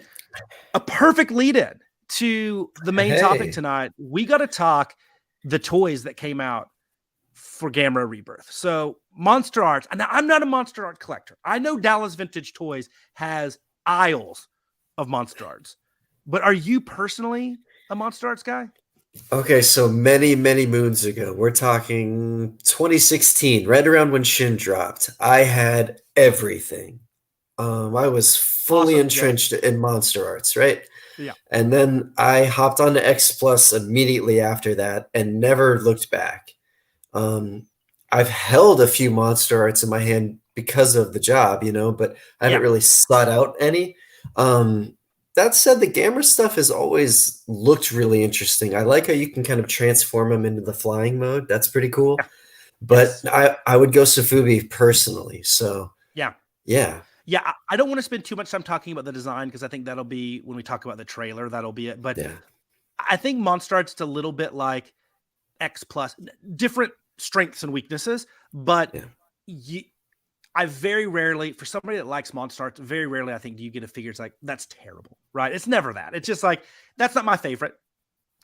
a perfect lead-in to the main topic tonight. We got to talk the toys that came out for Gamera Rebirth. So Monster Arts, and I'm not a Monster Art collector. I know Dallas Vintage Toys has aisles of Monster Arts, but are you personally a Monster Arts guy? Okay, so many moons ago, we're talking 2016, right around when Shin dropped, I had everything. I was fully entrenched in Monster Arts, right? Yeah. And then I hopped onto X Plus immediately after that and never looked back. I've held a few Monster Arts in my hand because of the job, but I haven't really sought out any. That said, the Gamera stuff has always looked really interesting. I like how you can kind of transform them into the flying mode. That's pretty cool. Yeah. But I would go Sofubi personally. So yeah. I don't want to spend too much time talking about the design, because I think that'll be when we talk about the trailer. That'll be it. But I think Monster Arts is a little bit like X Plus, different strengths and weaknesses, but I very rarely, for somebody that likes Monster Arts, very rarely I think do you get a figure it's like, that's terrible, right? It's never that. It's just like, that's not my favorite.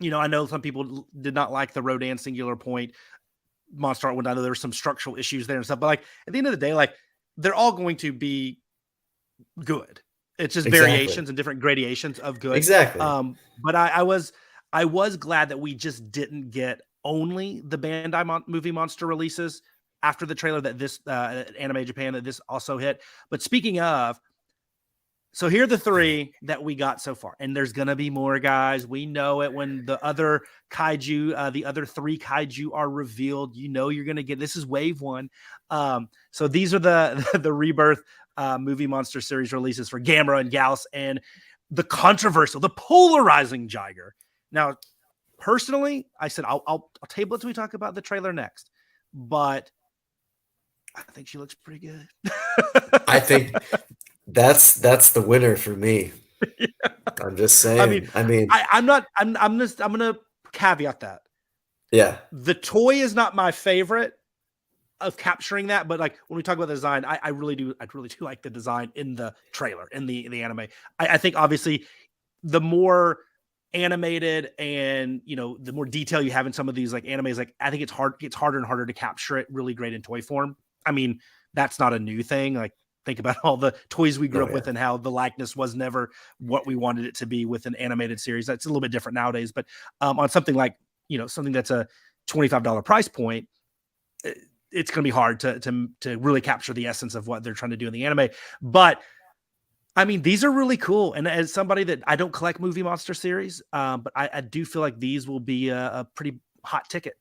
I know some people did not like the Rodan Singular Point monster art. I know there were some structural issues there and stuff, but like at the end of the day, like they're all going to be good. It's just variations and different gradations of good. Exactly. But I was glad that we just didn't get only the Bandai movie monster releases after the trailer that this Anime Japan that this also hit. But speaking of, so here are the 3 that we got so far, and there's gonna be more, guys. We know it when the other kaiju, the other 3 kaiju are revealed. You're gonna get this is wave 1. So these are the Rebirth movie monster series releases for Gamera and Gauss, and the controversial, the polarizing Jiger. Now, personally, I said I'll table it till we talk about the trailer next, but I think she looks pretty good. I think that's the winner for me. Yeah. I'm just saying. I'm gonna caveat that. Yeah. The toy is not my favorite of capturing that, but like when we talk about the design, I really do like the design in the trailer, in the anime. I think obviously the more animated and the more detail you have in some of these like animes, like I think it's harder and harder to capture it really great in toy form. I mean, that's not a new thing. Like think about all the toys we grew up with and how the likeness was never what we wanted it to be with an animated series. That's a little bit different nowadays, but on something like, something that's a $25 price point, it's going to be hard to really capture the essence of what they're trying to do in the anime. But I mean, these are really cool. And as somebody that I don't collect movie monster series, but I do feel like these will be a pretty hot ticket.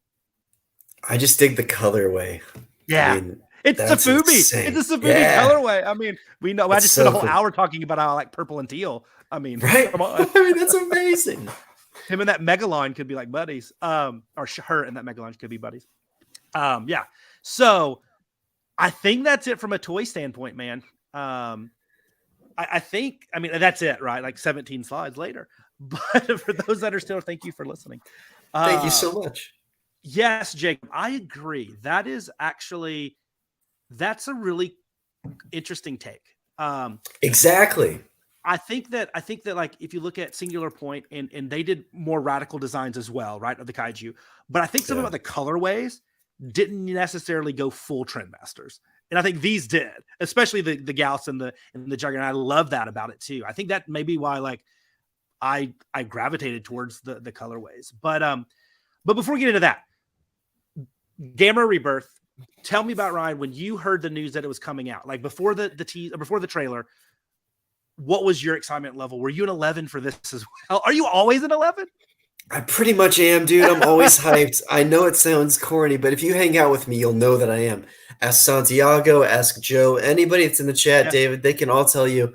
I just dig the colorway. Yeah. I mean, it's a Fubi. It's a Fubi colorway. I mean, we know. I just spent a whole hour talking about how I like purple and teal. I mean, right? Come on. I mean, that's amazing. Him and that Megalon could be like buddies. Or her and that Megalon could be buddies. Yeah. So I think that's it from a toy standpoint, man. I think, that's it, right? Like 17 slides later. But for those that are still, thank you for listening. Thank you so much. Yes, Jacob, I agree. That's a really interesting take. Exactly. I think that like if you look at Singular Point and they did more radical designs as well, right, of the kaiju. But I think something about the colorways didn't necessarily go full Trendmasters. And I think these did, especially the Gauss and the Juggernaut. I love that about it too. I think that may be why like I gravitated towards the colorways. But before we get into that, Gamera Rebirth, tell me about, Ryan, when you heard the news that it was coming out, like before before the trailer, what was your excitement level? Were you an 11 for this as well? Are you always an 11? I pretty much am, dude. I'm always hyped. I know it sounds corny, but if you hang out with me, you'll know that I am. Ask Santiago, ask Joe, anybody that's in the chat, David, they can all tell you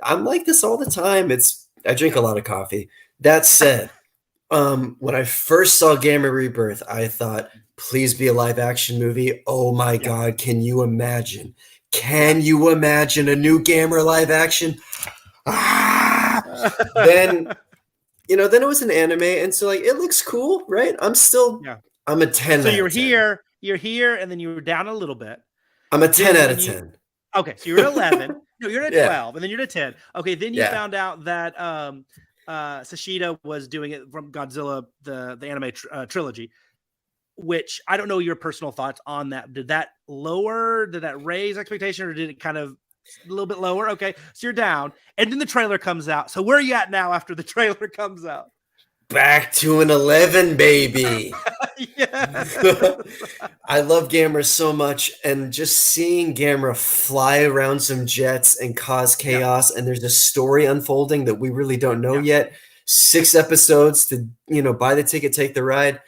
I'm like this all the time. I drink a lot of coffee. That said, when I first saw Gamera Rebirth, I thought, please be a live action movie. Oh my God, can you imagine? Can you imagine a new Gamera live action? Then it was an anime, and so like it looks cool, right? I'm a 10. So you're here, and then you were down a little bit. I'm a 10 out of 10. Okay, so you're at 11. No, you're at 12, and then you're at 10. Okay, then you found out that Sashida was doing it from Godzilla, the anime trilogy, which I don't know your personal thoughts on that. Did that raise expectation, or did it kind of a little bit lower? Okay, so you're down, and then the trailer comes out. So where are you at now after the trailer comes out? Back to an 11, baby. I love Gamera so much, and just seeing Gamera fly around some jets and cause chaos, and there's a story unfolding that we really don't know yet. 6 episodes to buy the ticket, take the ride.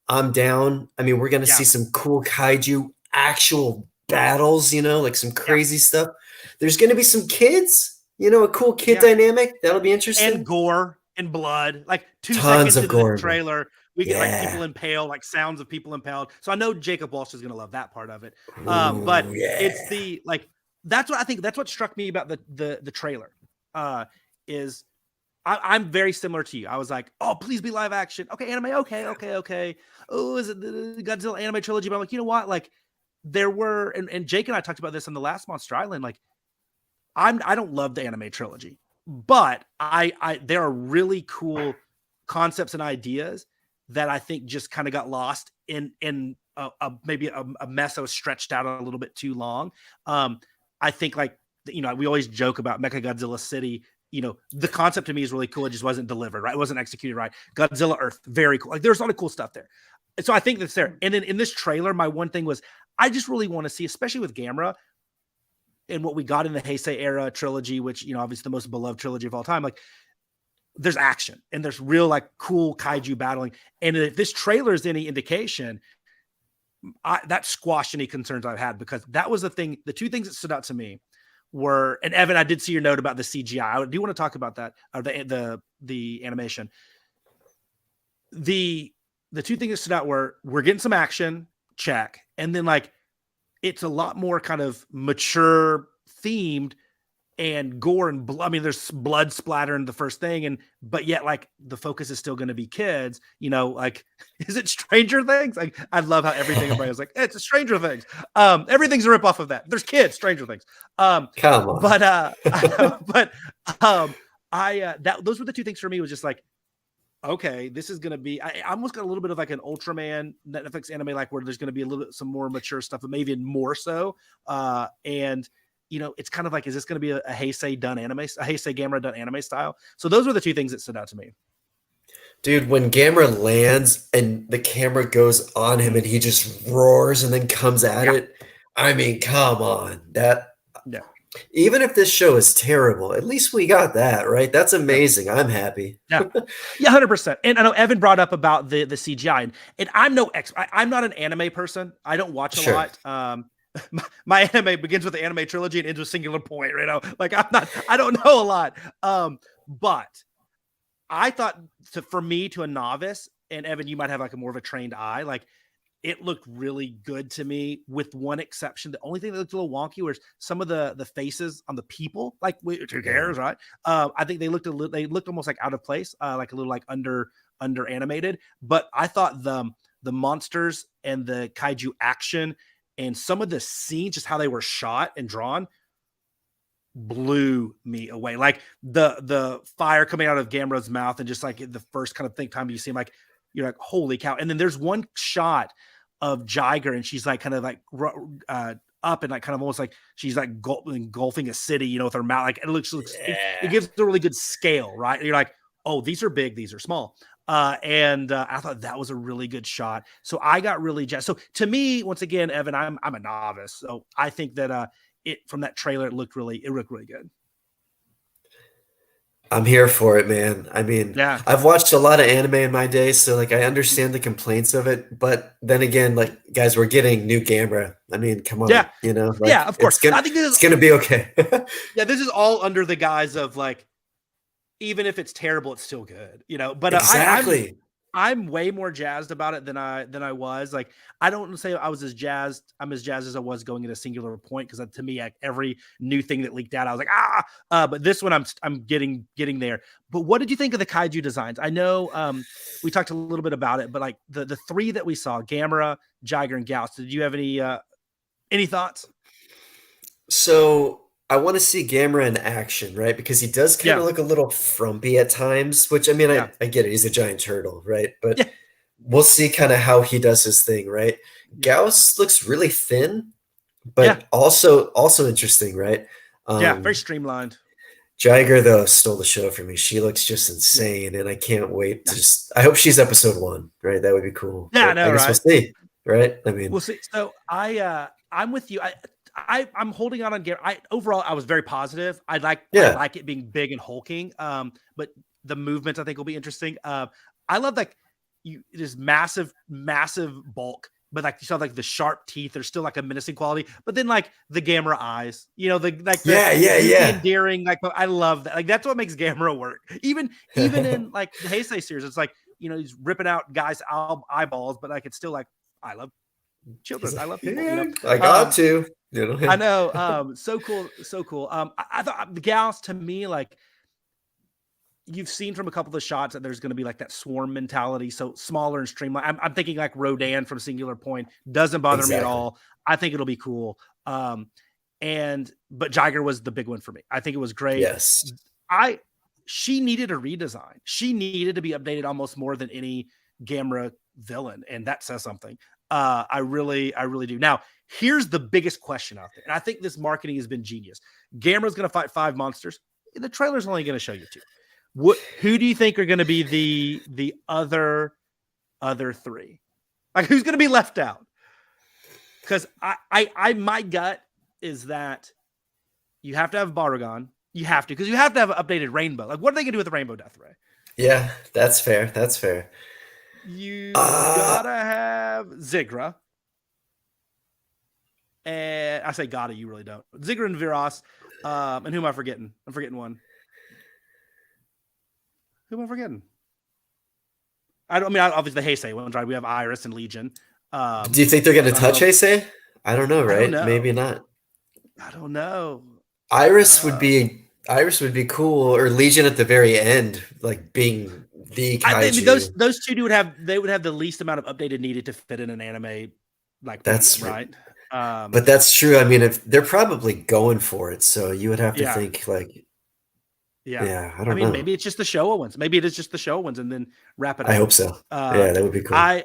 I'm down. I mean, we're gonna see some cool kaiju actual battles, like some crazy stuff. There's gonna be some kids, a cool kid dynamic. That'll be interesting. And gore and blood, like 2 Tons seconds of into gore, the trailer, we get like people impaled, like sounds of people impaled. So I know Jacob Walsh is gonna love that part of it. But it's the that's what struck me about the trailer. Is I'm very similar to you. I was like, oh, please be live action. Okay, anime. Okay. Oh, is it the Godzilla anime trilogy? But I'm like, you know what? Like there were, and Jake and I talked about this on the last Monster Island. Like I don't love the anime trilogy, but there are really cool concepts and ideas that I think just kind of got lost in maybe a mess that was stretched out a little bit too long. I think like, we always joke about Mechagodzilla City. The concept to me is really cool. It just wasn't delivered, right? It wasn't executed right. Godzilla Earth, very cool. Like there's a lot of cool stuff there. So I think that's there. And then in this trailer, my one thing was, I just really want to see, especially with Gamera and what we got in the Heisei era trilogy, which, obviously the most beloved trilogy of all time, like there's action and there's real like cool kaiju battling. And if this trailer is any indication, that squashed any concerns I've had, because that was the two things that stood out to me were, and Evan, I did see your note about the CGI. I do want to talk about that, or the animation. The two things that stood out were, we're getting some action, check. And then like, it's a lot more kind of mature themed and gore and blood. I mean, there's blood splatter in the first thing, but yet like the focus is still going to be kids, like, is it Stranger Things? Like, I love how everybody was like, it's a Stranger Things. Everything's a rip off of that. There's kids, Stranger Things. Come on. Those were the two things for me, was just like, okay, this is going to be, I almost got a little bit of like an Ultraman Netflix anime, like where there's going to be a little bit, some more mature stuff, but maybe more so. It's kind of like, is this going to be a Heisei done anime, a Heisei Gamera done anime style? So those were the two things that stood out to me. Dude, when Gamera lands and the camera goes on him and he just roars and then comes at it. I mean, come on. Even if this show is terrible, at least we got that, right? That's amazing. I'm happy. Yeah, 100%. And I know Evan brought up about the CGI, and I'm no expert. I'm not an anime person. I don't watch a lot. My anime begins with the anime trilogy and ends with Singular Point, right? Like I don't know a lot. But I thought for me, to a novice, and Evan, you might have like a more of a trained eye, like it looked really good to me, with one exception. The only thing that looked a little wonky was some of the faces on the people, like who cares, right? I think they looked almost like out of place, like a little like under animated. But I thought the monsters and the kaiju action and some of the scenes, just how they were shot and drawn, blew me away. Like the fire coming out of Gamera's mouth, and just like the first kind of time you see him, like you're like, holy cow. And then there's one shot of Jiger, and she's like kind of like up and like kind of almost like she's like engulfing a city, with her mouth. Like it gives a really good scale, right? And you're like, oh, these are big, these are small. And I thought that was a really good shot. So I got really jazzed. So to me, once again, Evan, I'm a novice. So I think that from that trailer, it looked really good. I'm here for it, man. I mean, yeah. I've watched a lot of anime in my day, so like I understand the complaints of it. But then again, like, guys, we're getting new Gamera. I mean, come on, like, yeah, of course. I think it's gonna be okay. Yeah, this is all under the guise of like, even if it's terrible, it's still good, But exactly. I'm way more jazzed about it than I was. Like, I don't say I was as jazzed. I'm as jazzed as I was going into Singular Point, because to me, every new thing that leaked out, I was like, but this one, I'm getting there. But what did you think of the kaiju designs? I know we talked a little bit about it, but like the three that we saw, Gamera, Jiger, and Gauss. Did you have any thoughts? So I want to see Gamera in action, right? Because he does kind of look a little frumpy at times, which, I mean, I get it. He's a giant turtle, right? But we'll see kind of how he does his thing, right? Gauss looks really thin, but also interesting, right? Very streamlined. Jiger, though, stole the show for me. She looks just insane, and I can't wait to I hope she's episode 1, right? That would be cool. Yeah, I know, I guess we'll see, right? I mean, we'll see. So I'm with you. I'm holding on Gamera. Overall, I was very positive. I like it being big and hulking. But the movements, I think, will be interesting. I love it is massive bulk, but like you saw like the sharp teeth. There's still like a menacing quality. But then like the Gamera eyes, the endearing. Like, I love that. Like, that's what makes Gamera work. Even in like the Heisei series, it's like, he's ripping out guys' eyeballs, but like it's still like, I love children. I love people. I got to. I know. So cool. I thought the Gauss, to me, like, you've seen from a couple of the shots that there's going to be like that swarm mentality, so smaller and streamlined. I'm thinking like Rodan from Singular Point. Doesn't bother me at all. I think it'll be cool. But Jiger was the big one for me. I think it was great. Yes. she needed a redesign. She needed to be updated almost more than any Gamera villain, and that says something. I really do. Now, here's the biggest question out there, and I think this marketing has been genius. Gamera's going to fight 5 monsters. The trailer's only going to show you 2. Who do you think are going to be the other 3? Like, who's going to be left out? Because I my gut is that you have to have Barugan. You have to, because you have to have an updated Rainbow. Like, what are they going to do with the Rainbow Death Ray? Yeah, that's fair. That's fair. You gotta have Zigra. And I say gotta, you really don't. Zigra and Viras. And who am I forgetting? I'm forgetting one. Who am I forgetting? Obviously the Heisei ones, right? We have Iris and Legion. Do you think they're going to touch Heisei? I don't know, right? Don't know. Maybe not. I don't know. Iris would be cool, or Legion at the very end, like being the Kaiju. I mean, those 2 would have the least amount of updated needed to fit in an anime, like that's right. But that's true. I mean, if they're probably going for it, so you would have to think like, I don't know. Maybe it's just the Showa ones. Maybe it is just the Showa ones, and then wrap it up. I hope so. Yeah, that would be cool. I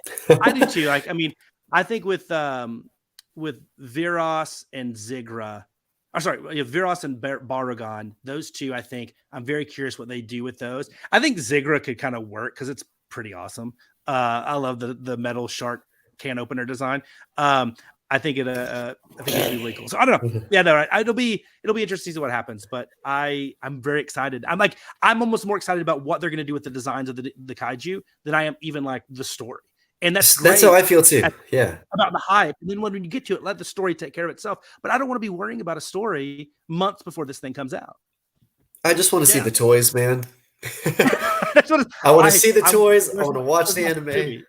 do too. Like, I mean, I think with Viras and Zigra. Viras and Barugan, those 2, I think I'm very curious what they do with those. I think Zigra could kind of work because it's pretty awesome. I love the metal shark can opener design. I think it'd be really cool. So I don't know. Yeah, no, right. It'll be interesting to see what happens. But I'm very excited. I'm almost more excited about what they're going to do with the designs of the Kaiju than I am even like the story. And that's how I feel too. About the hype. And then when you get to it, let the story take care of itself. But I don't want to be worrying about a story months before this thing comes out. I just want to see the toys, man. I want to see the toys. I want to watch the anime.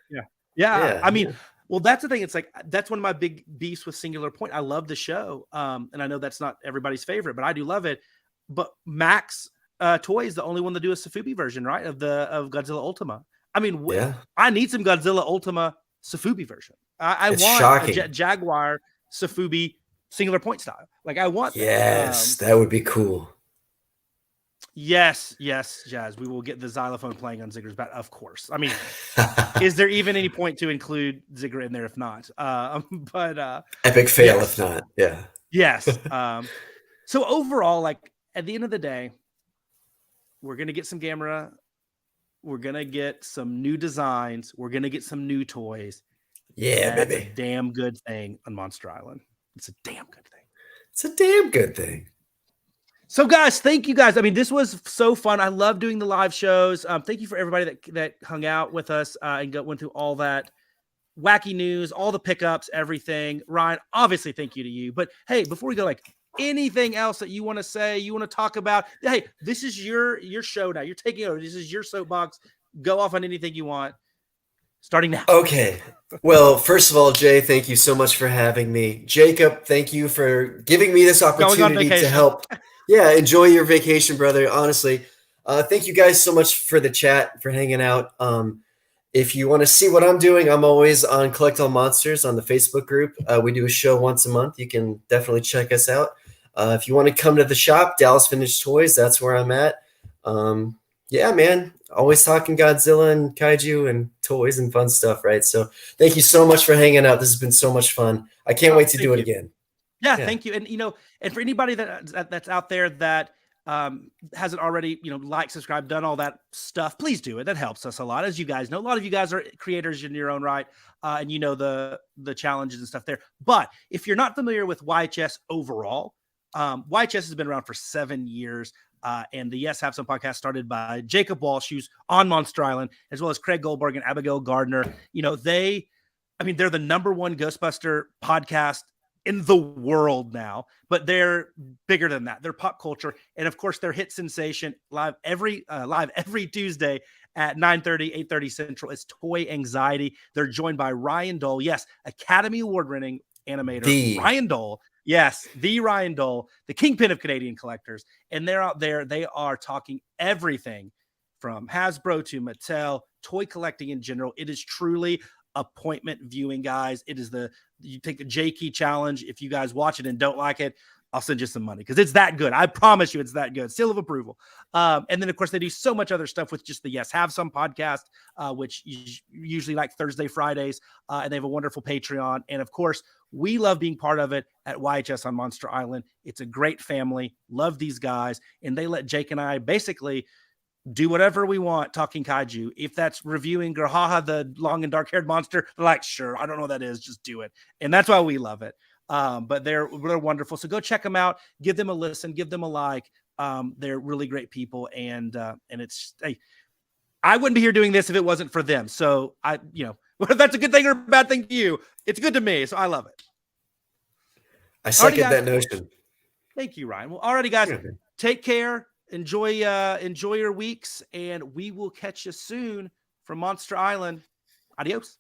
Yeah. I mean, well, that's the thing. It's like, that's one of my big beefs with Singular Point. I love the show. And I know that's not everybody's favorite, but I do love it. But Max Toy is the only one to do a Safubi version, right? Of Godzilla Ultima. I mean, I need some Godzilla Ultima Safubi version. I want a Jaguar Safubi Singular Point style. Like, I want that. That would be cool. Yes, Jazz. We will get the xylophone playing on Zigra's back, of course. I mean, is there even any point to include Zigra in there if not? But epic fail if not. Yeah. Yes. So overall, like, at the end of the day, we're gonna get some Gamera. We're going to get some new designs. We're going to get some new toys. Yeah, That's baby. a damn good thing on Monster Island. It's a damn good thing. It's a damn good thing. So, guys, thank you, guys. I mean, this was so fun. I love doing the live shows. Thank you for everybody that hung out with us and went through all that wacky news, all the pickups, everything. Ryan, obviously, thank you to you. But, hey, before we go, like, anything else that you want to say, you want to talk about? Hey, this is your show now. You're taking over. This is your soapbox. Go off on anything you want. Starting now. Okay. Well, first of all, Jay, thank you so much for having me. Jacob, thank you for giving me this opportunity to help. Yeah, enjoy your vacation, brother. Honestly, thank you guys so much for the chat, for hanging out. If you want to see what I'm doing, I'm always on Collect All Monsters on the Facebook group. We do a show once a month. You can definitely check us out. If you want to come to the shop, Dallas Vintage Toys, that's where I'm at. Yeah, man, always talking Godzilla and Kaiju and toys and fun stuff, right? So thank you so much for hanging out. This has been so much fun. I can't wait to do it again. Yeah, thank you. And, and for anybody that's out there that hasn't already, subscribed, done all that stuff, please do it. That helps us a lot. As you guys know, a lot of you guys are creators in your own right, and the challenges and stuff there. But if you're not familiar with YHS overall, YHS has been around for 7 years, and the Yes Have Some podcast started by Jacob Walsh, who's on Monster Island, as well as Craig Goldberg and Abigail Gardner. They're the number one Ghostbuster podcast in the world now, but they're bigger than that. They're pop culture. And of course, their hit sensation live every Tuesday at 9:30, 8:30 Central is Toy Anxiety. They're joined by Ryan Dole. Yes, Academy Award-winning animator Ryan Dole. Yes, the Ryan Dole, the kingpin of Canadian collectors. And they're out there. They are talking everything from Hasbro to Mattel, toy collecting in general. It is truly appointment viewing, guys. It is you take the J Key challenge. If you guys watch it and don't like it, I'll send you some money because it's that good. I promise you it's that good. Seal of approval. And then, of course, they do so much other stuff with just the Yes Have Some podcast, which usually like Thursday, Fridays. And they have a wonderful Patreon. And, of course, we love being part of it at YHS on Monster Island. It's a great family. Love these guys. And they let Jake and I basically do whatever we want talking kaiju. If that's reviewing Grahaha, the long and dark-haired monster, they're like, sure, I don't know what that is. Just do it. And that's why we love it. But they're wonderful. So go check them out. Give them a listen. Give them a like. They're really great people. And it's, hey, I wouldn't be here doing this if it wasn't for them. So whether that's a good thing or a bad thing to you, it's good to me. So I love it. I second that notion. Thank you, Ryan. Well, alrighty, guys, take care. Enjoy your weeks, and we will catch you soon from Monster Island. Adios.